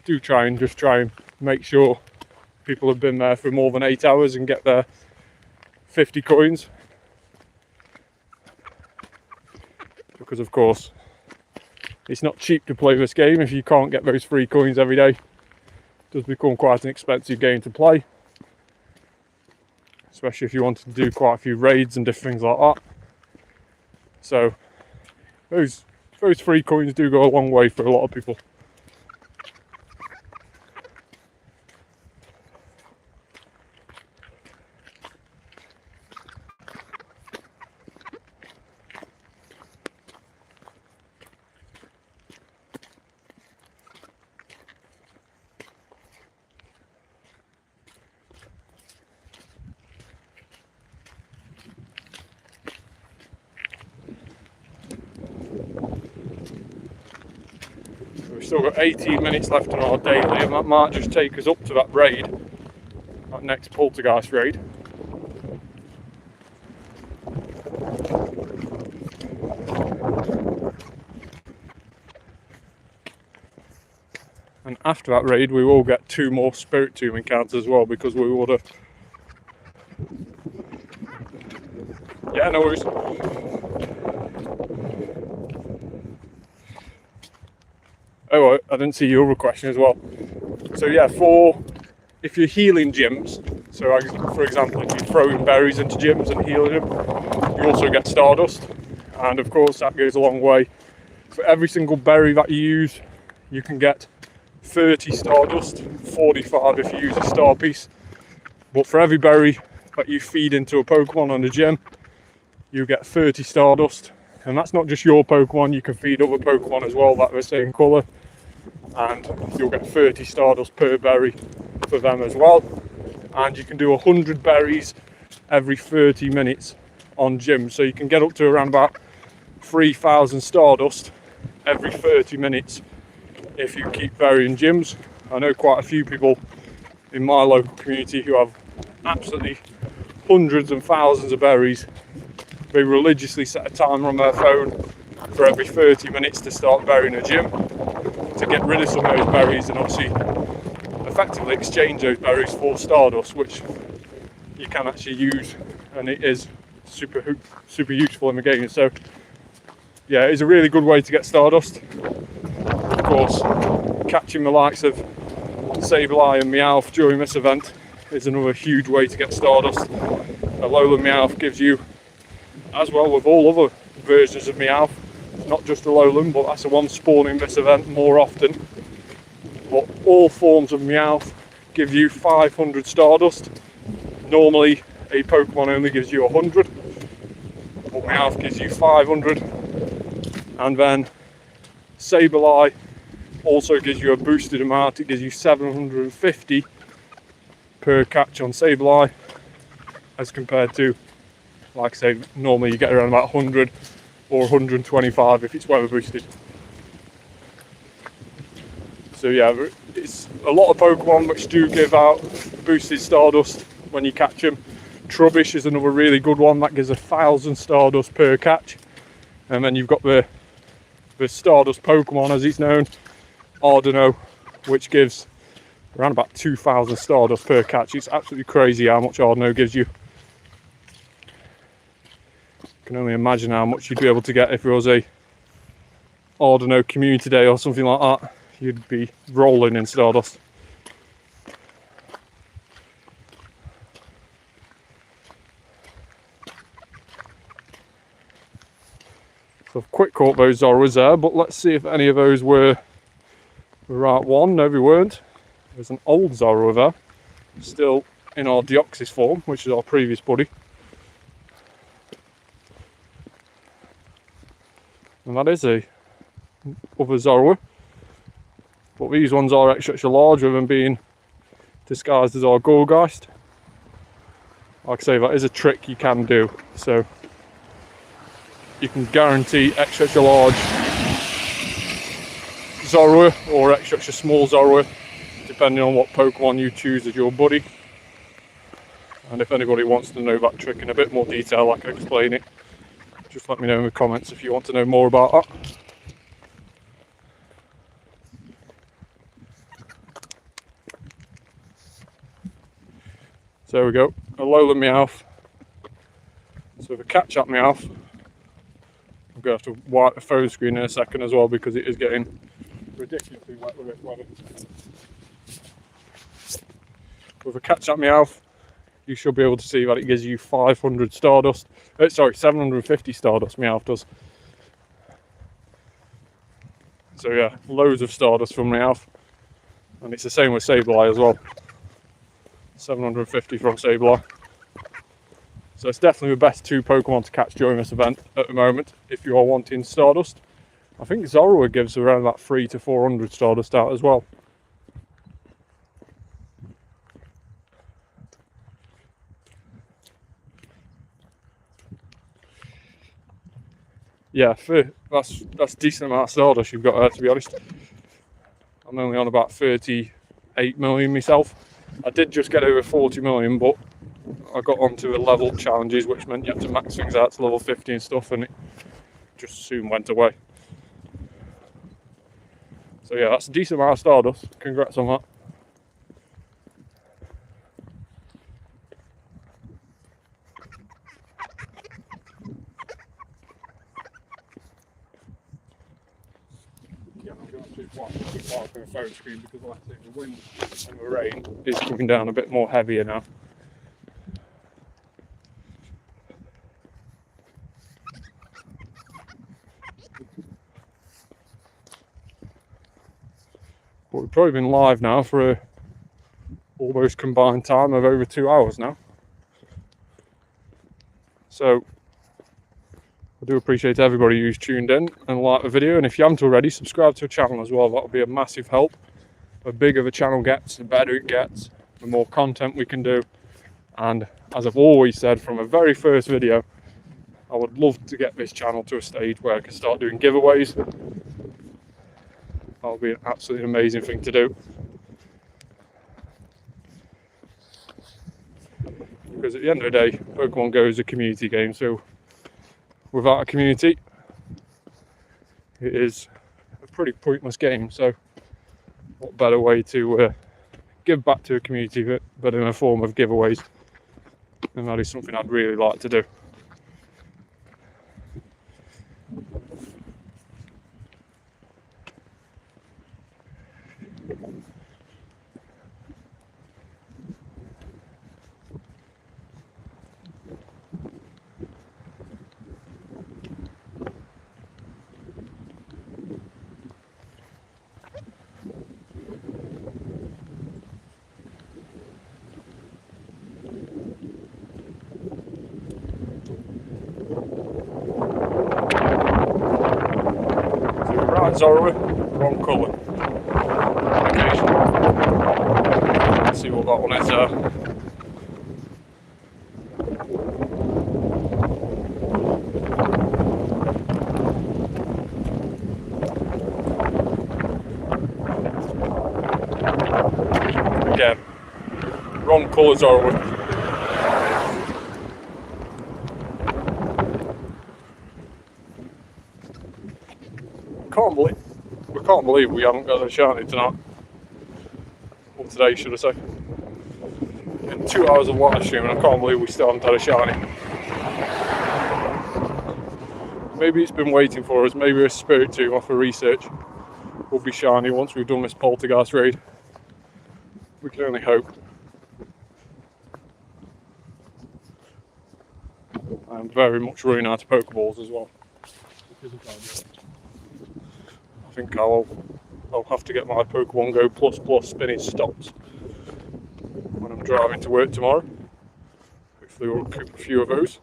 do try and make sure people have been there for more than 8 hours and get their 50 coins. Because of course, it's not cheap to play this game if you can't get those free coins every day. It does become quite an expensive game to play. Especially if you wanted to do quite a few raids and different things like that. So those free coins do go a long way for a lot of people. We've still got 18 minutes left on our daily, and that might just take us up to that raid, that next poltergeist raid. And after that raid we will get 2 more spirit tomb encounters as well, because we would have... Yeah, no worries. Oh, I didn't see your other question as well. So yeah, if you're healing gyms, so for example, if you're throwing berries into gyms and healing them, you also get Stardust. And of course that goes a long way. For every single berry that you use, you can get 30 Stardust, 45 if you use a star piece. But for every berry that you feed into a Pokemon on a gym, you get 30 Stardust. And that's not just your Pokemon, you can feed other Pokemon as well that are the same colour. And you'll get 30 Stardust per berry for them as well. And you can do 100 berries every 30 minutes on gyms. So you can get up to around about 3,000 Stardust every 30 minutes if you keep burying gyms. I know quite a few people in my local community who have absolutely hundreds and thousands of berries. They religiously set a timer on their phone for every 30 minutes to start burying a gym, to to get rid of some of those berries and obviously effectively exchange those berries for Stardust, which you can actually use, and it is super useful in the game. So yeah, it's a really good way to get Stardust. Of course, catching the likes of Sableye and Meowth during this event is another huge way to get Stardust. Alolan Meowth gives you, as well with all other versions of Meowth, not just Alolan, but that's the one spawning this event more often. But all forms of Meowth give you 500 Stardust. Normally, a Pokemon only gives you 100, but Meowth gives you 500. And then Sableye also gives you a boosted amount. It gives you 750 per catch on Sableye, as compared to, like I say, normally you get around about 100 or 125 if it's weather boosted. So yeah, it's a lot of Pokemon which do give out boosted Stardust when you catch them. Trubbish is another really good one that gives 1,000 Stardust per catch. And then you've got the Stardust Pokemon, as it's known, Ardeno, which gives around about 2,000 Stardust per catch. It's absolutely crazy how much Ardeno gives you. I can only imagine how much you'd be able to get if there was a Ardeno community day or something like that. You'd be rolling in Stardust. So I've quick caught those Zorros there, but let's see if any of those were the right one. No, they weren't. There's an old Zorro there, still in our Deoxys form, which is our previous buddy. And that is a other Zorro. But these ones are extra large, with them being disguised as our Gourgeist. Like I say, that is a trick you can do. So you can guarantee extra large Zorua or extra small Zorua, depending on what Pokemon you choose as your buddy. And if anybody wants to know that trick in a bit more detail, I can explain it. Just let me know in the comments if you want to know more about that. So there we go, Alolan Meowth. So the catch up Meowth, I'm going to have to wipe the phone screen in a second as well, because it is getting ridiculously wet with it weather. With a catch up Meowth, you should be able to see that it gives you 500 Stardust. Sorry, 750 Stardust Meowth does. So yeah, loads of Stardust from Meowth. And it's the same with Sableye as well. 750 from Sableye. So it's definitely the best two Pokemon to catch during this event at the moment, if you are wanting Stardust. I think Zorua gives around about 300 to 400 Stardust out as well. Yeah, that's a decent amount of Stardust you've got there, to be honest. I'm only on about 38 million myself. I did just get over 40 million, but I got onto the level challenges, which meant you had to max things out to level 50 and stuff, and it just soon went away. So yeah, that's a decent amount of Stardust. Congrats on that. Yeah, I'm going to wipe the phone screen because, like I say, the wind and the rain is coming down a bit more heavier now. But we've probably been live now for a almost combined time of over 2 hours now. So I do appreciate everybody who's tuned in and liked the video, and if you haven't already, subscribe to the channel as well. That'll be a massive help. The bigger the channel gets, the better it gets, the more content we can do. And as I've always said from the very first video, I would love to get this channel to a stage where I can start doing giveaways. That'll be an absolutely amazing thing to do. Because at the end of the day, Pokemon Go is a community game, so without a community, it is a pretty pointless game. So what better way to give back to a community but in a form of giveaways, and that is something I'd really like to do. Zorro, wrong colour. Let's see what that one is there. Again, wrong colour Zorro. Can't believe we haven't got a shiny tonight. Or today, should I say. In 2 hours of live streaming, I can't believe we still haven't had a shiny. Maybe it's been waiting for us. Maybe a spirit tomb off of research will be shiny once we've done this poltergeist raid. We can only hope. I'm very much running out of Pokeballs as well. I think I'll have to get my Pokemon Go Plus spinning stopped when I'm driving to work tomorrow. Hopefully we'll keep a few of those.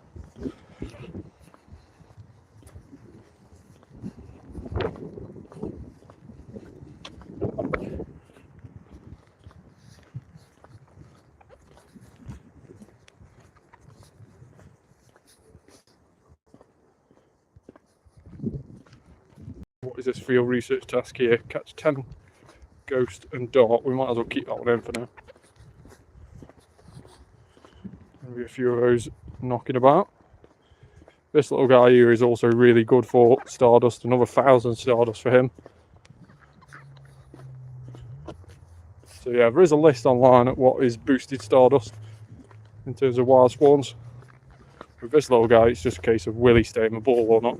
What is this field research task here? Catch 10 Ghost and Dark. We might as well keep that one in for now. Maybe a few of those knocking about. This little guy here is also really good for Stardust. Another 1,000 Stardust for him. So yeah, there is a list online at what is boosted Stardust in terms of wild spawns. With this little guy, it's just a case of will he stay in the ball or not.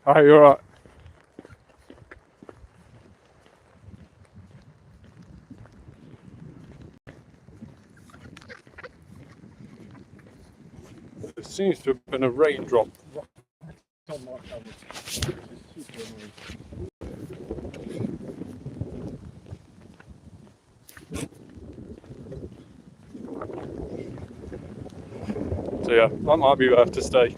Hi, you alright? There seems to have been a raindrop on my camera. So yeah, that might be there to stay.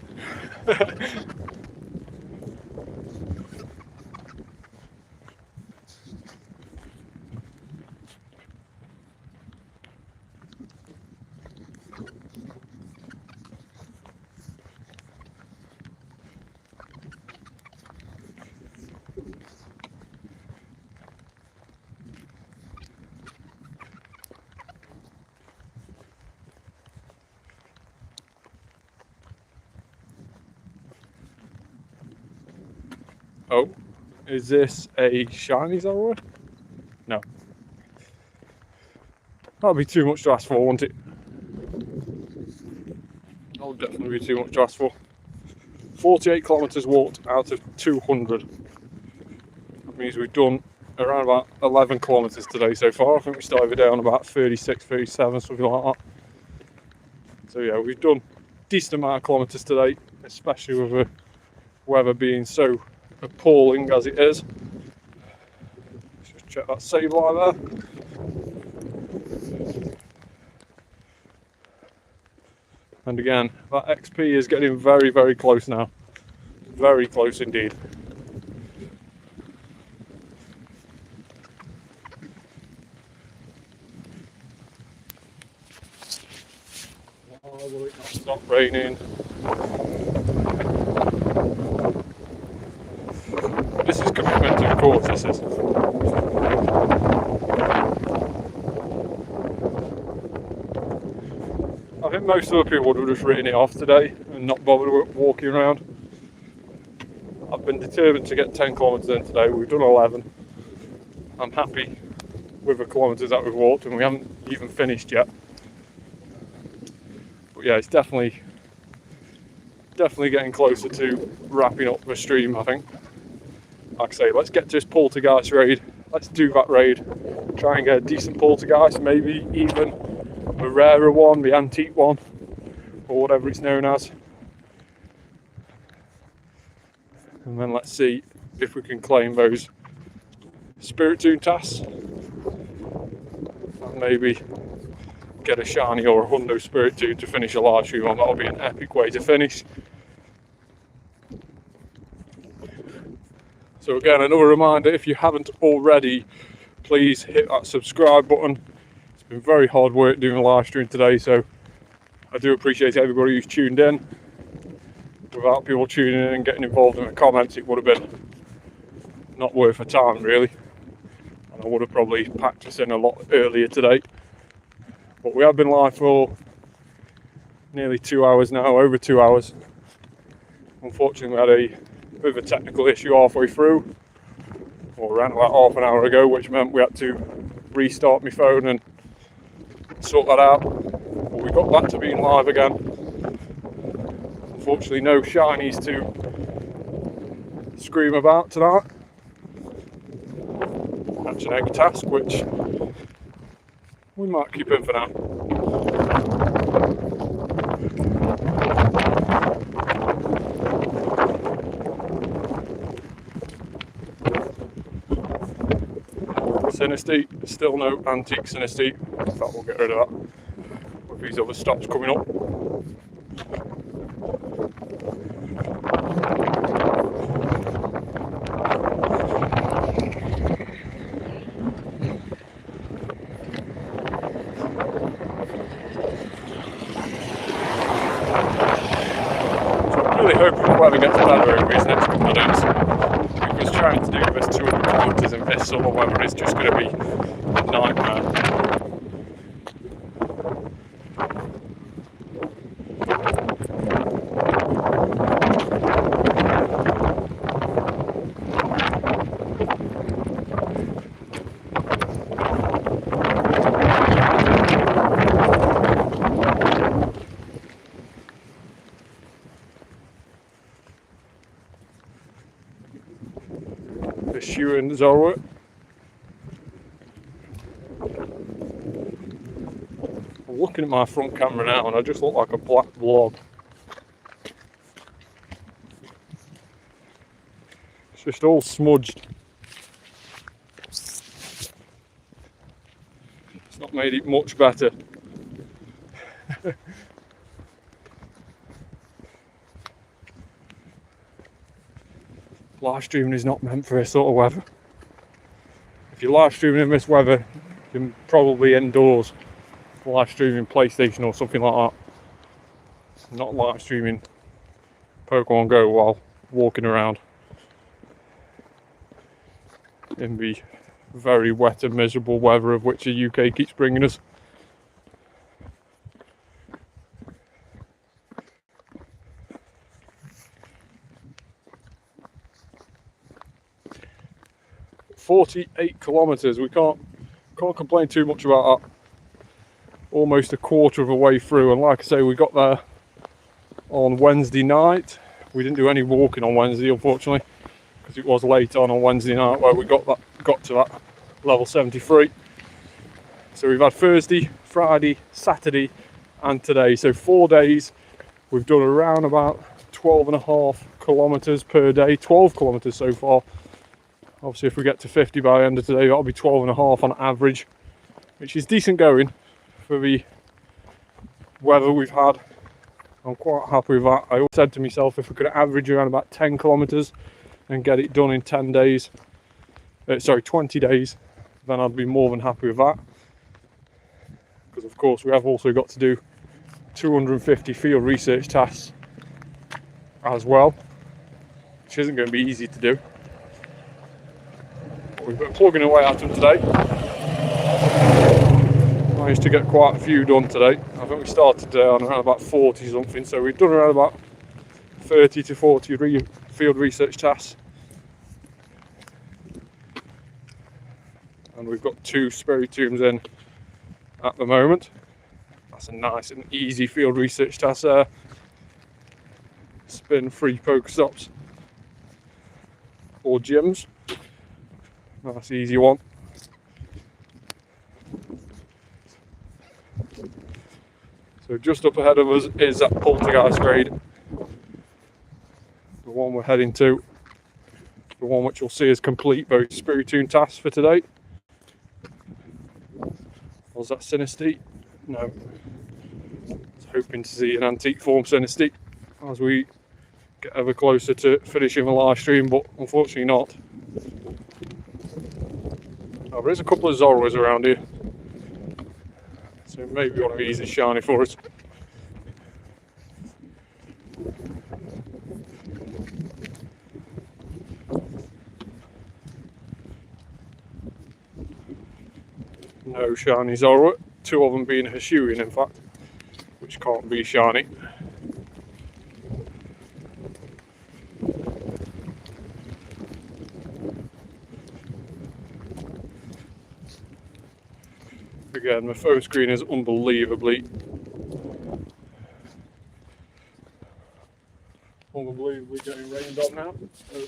Oh, is this a shiny Zorro? No. That'd be too much to ask for, wouldn't it? That would definitely be too much to ask for. 48 kilometres walked out of 200. That means we've done around about 11 kilometres today so far. I think we started down about 36, 37, something like that. So yeah, we've done a decent amount of kilometres today, especially with the weather being so appalling as it is. Let's just check that save line there. And again, that XP is getting very, very close now. Very close indeed. Why will it not stop raining? This is commitment to the course, this is. I think most of the people would have just written it off today and not bothered walking around. I've been determined to get 10 kilometres in today. We've done 11. I'm happy with the kilometres that we've walked, and we haven't even finished yet. But yeah, it's definitely getting closer to wrapping up the stream, I think. Like I say, let's get to this poltergeist raid. Let's do that raid. Try and get a decent poltergeist, maybe even the rarer one, the antique one, or whatever it's known as. And then let's see if we can claim those Spirit Tune tasks. And maybe get a shiny or a hundo Spirit Tune to finish a live stream on. That'll be an epic way to finish. So again, another reminder, if you haven't already, please hit that subscribe button. It's been very hard work doing a live stream today, so I do appreciate everybody who's tuned in. Without people tuning in and getting involved in the comments, it would have been not worth the time really. And I would have probably packed us in a lot earlier today. But we have been live for nearly 2 hours now, over 2 hours. Unfortunately, we had a bit of a technical issue halfway through, or around about half an hour ago, which meant we had to restart my phone and sort that out. But we got back to being live again. Unfortunately, no shinies to scream about tonight. That's an egg task, which we might keep in for now. Sinistea, still no antique Sinistea. In fact, we'll get rid of that with these other stops coming up. really hoping the weather gets better over these next couple of days, because trying to do this 200 kilometres in this sort of weather is just going to be a nightmare. Shoe in Zorro. I'm looking at my front camera now and I just look like a black blob. It's just all smudged. It's not made it much better. Live streaming is not meant for this sort of weather. If you're live streaming in this weather, you can probably indoors live streaming PlayStation or something like that. Not live streaming Pokemon Go while walking around in the very wet and miserable weather of which the UK keeps bringing us. .48 kilometres. We can't complain too much about that. almost a quarter of a way through, and like I say, we got there on Wednesday night. We didn't do any walking on Wednesday, unfortunately, because it was late on Wednesday night where we got to that level 73. So we've had Thursday, Friday, Saturday and today, so 4 days. We've done around about 12.5 kilometers per day, 12 kilometers so far. Obviously if we get to 50 by the end of today, that'll be 12.5 on average, which is decent going for the weather we've had. I'm quite happy with that. I said to myself, if we could average around about 10 kilometers and get it done in 20 days, then I'd be more than happy with that. Because of course we have also got to do 250 field research tasks as well, which isn't going to be easy to do. But we've been plugging away at them today. Managed to get quite a few done today. I think we started today on around about 40 something, so we've done around about 30 to 40 field research tasks. And we've got 2 Spiritombs in at the moment. That's a nice and easy field research task there. Spin 3 Pokestops or gyms. Nice easy one. So just up ahead of us is that Poltergeist raid. The one we're heading to. The one which you'll see is complete both Spiritomb tasks for today. Was that Sinistea? No. I was hoping to see an antique form Sinistea as we get ever closer to finishing the live stream, but unfortunately not. Oh, there is a couple of Zorros around here, so maybe one of these is shiny for us. No shiny Zorro, 2 of them being Hisuian in fact, which can't be shiny. Again, my phone screen is unbelievably getting rained on now. So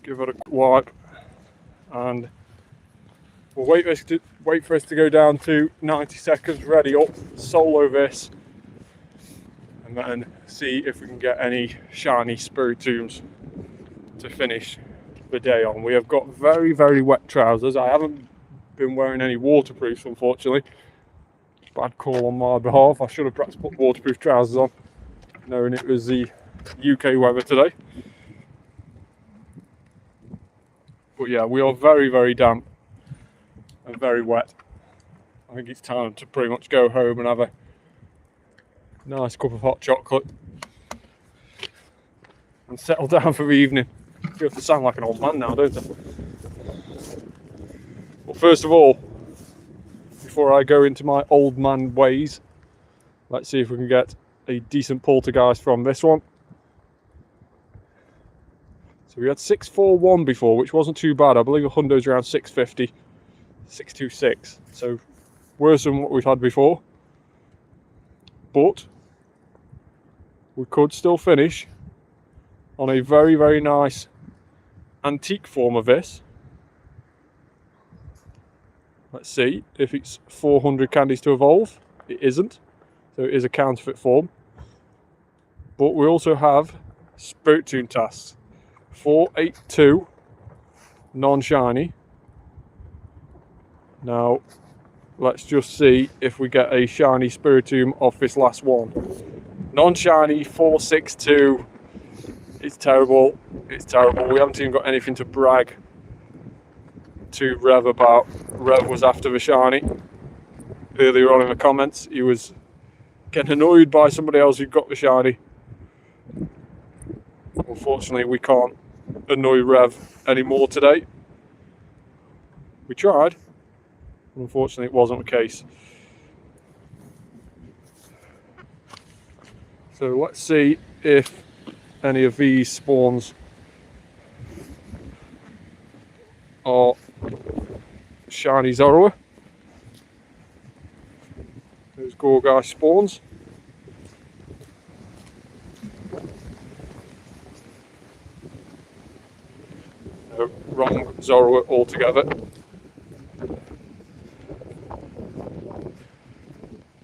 give it a wipe, and we'll wait for us to go down to 90 seconds, ready up, solo this, and then see if we can get any shiny Spiritombs to finish the day on. We have got very, very wet trousers. I haven't been wearing any waterproofs, unfortunately. Bad call on my behalf. I should have perhaps put waterproof trousers on, knowing it was the UK weather today. But yeah, we are very, very damp and very wet. I think it's time to pretty much go home and have a nice cup of hot chocolate and settle down for the evening. I feel to sound like an old man now, don't I? But first of all, before I go into my old man ways, let's see if we can get a decent Poltergeist from this one. So we had 641 before, which wasn't too bad. I believe the Hundo's around 650, 626. So worse than what we've had before. But we could still finish on a very, very nice antique form of this. Let's see if it's 400 candies to evolve. It isn't, so it is a counterfeit form. But we also have Spiritomb tasks. 482 non-shiny. Now let's just see if we get a shiny Spiritomb off this last one. Non-shiny 462. It's terrible. It's terrible. We haven't even got anything to brag to Rev about. Rev was after the shiny earlier on in the comments. He was getting annoyed by somebody else who got the shiny. Unfortunately, we can't annoy Rev anymore today. We tried, but unfortunately it wasn't the case. So let's see if any of these spawns are shiny Zorro. those Gorgai spawns. No, wrong Zorua altogether.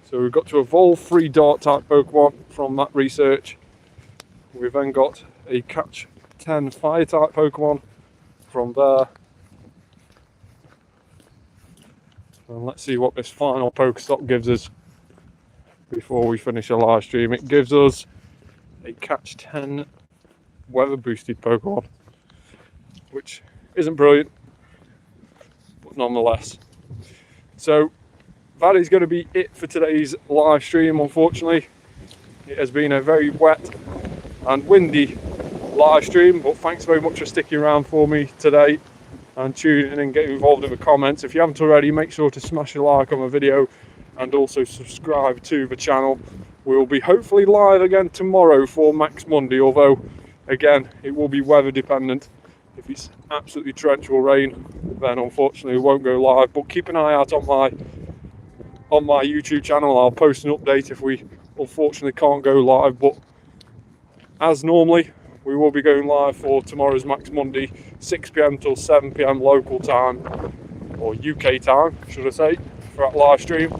So we've got to evolve 3 Dark type Pokemon from that research. We've then got a catch 10 Fire type Pokemon from there. And let's see what this final Pokestop gives us before we finish a live stream. It gives us a catch 10 weather boosted Pokemon, which isn't brilliant, but nonetheless. So that is going to be it for today's live stream. Unfortunately, it has been a very wet and windy live stream, but thanks very much for sticking around for me today and tuning in and getting involved in the comments. If you haven't already, make sure to smash a like on the video and also subscribe to the channel. We will be hopefully live again tomorrow for Max Monday, although again it will be weather dependent. If it's absolutely torrential rain, then unfortunately we won't go live, but keep an eye out on my YouTube channel. I'll post an update if we unfortunately can't go live, but as normally we will be going live for tomorrow's Max Monday, 6 PM till 7 PM local time, or UK time should I say, for that live stream.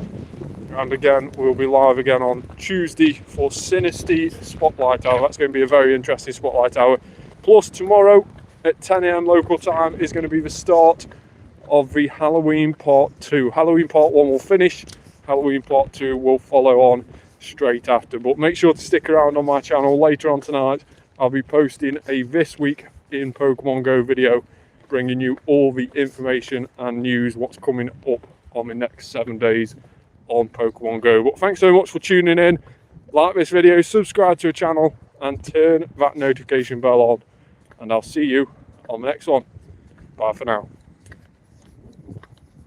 And again we'll be live again on Tuesday for Sinisty Spotlight Hour. That's going to be a very interesting Spotlight Hour. Plus tomorrow at 10 AM local time is going to be the start of the Halloween Part 2. Halloween Part 1 will finish, Halloween Part 2 will follow on straight after. But make sure to stick around on my channel. Later on tonight I'll be posting a This Week in Pokemon Go video, bringing you all the information and news, what's coming up on the next 7 days on Pokemon Go. But thanks so much for tuning in. Like this video, subscribe to the channel and turn that notification bell on. And I'll see you on the next one. Bye for now.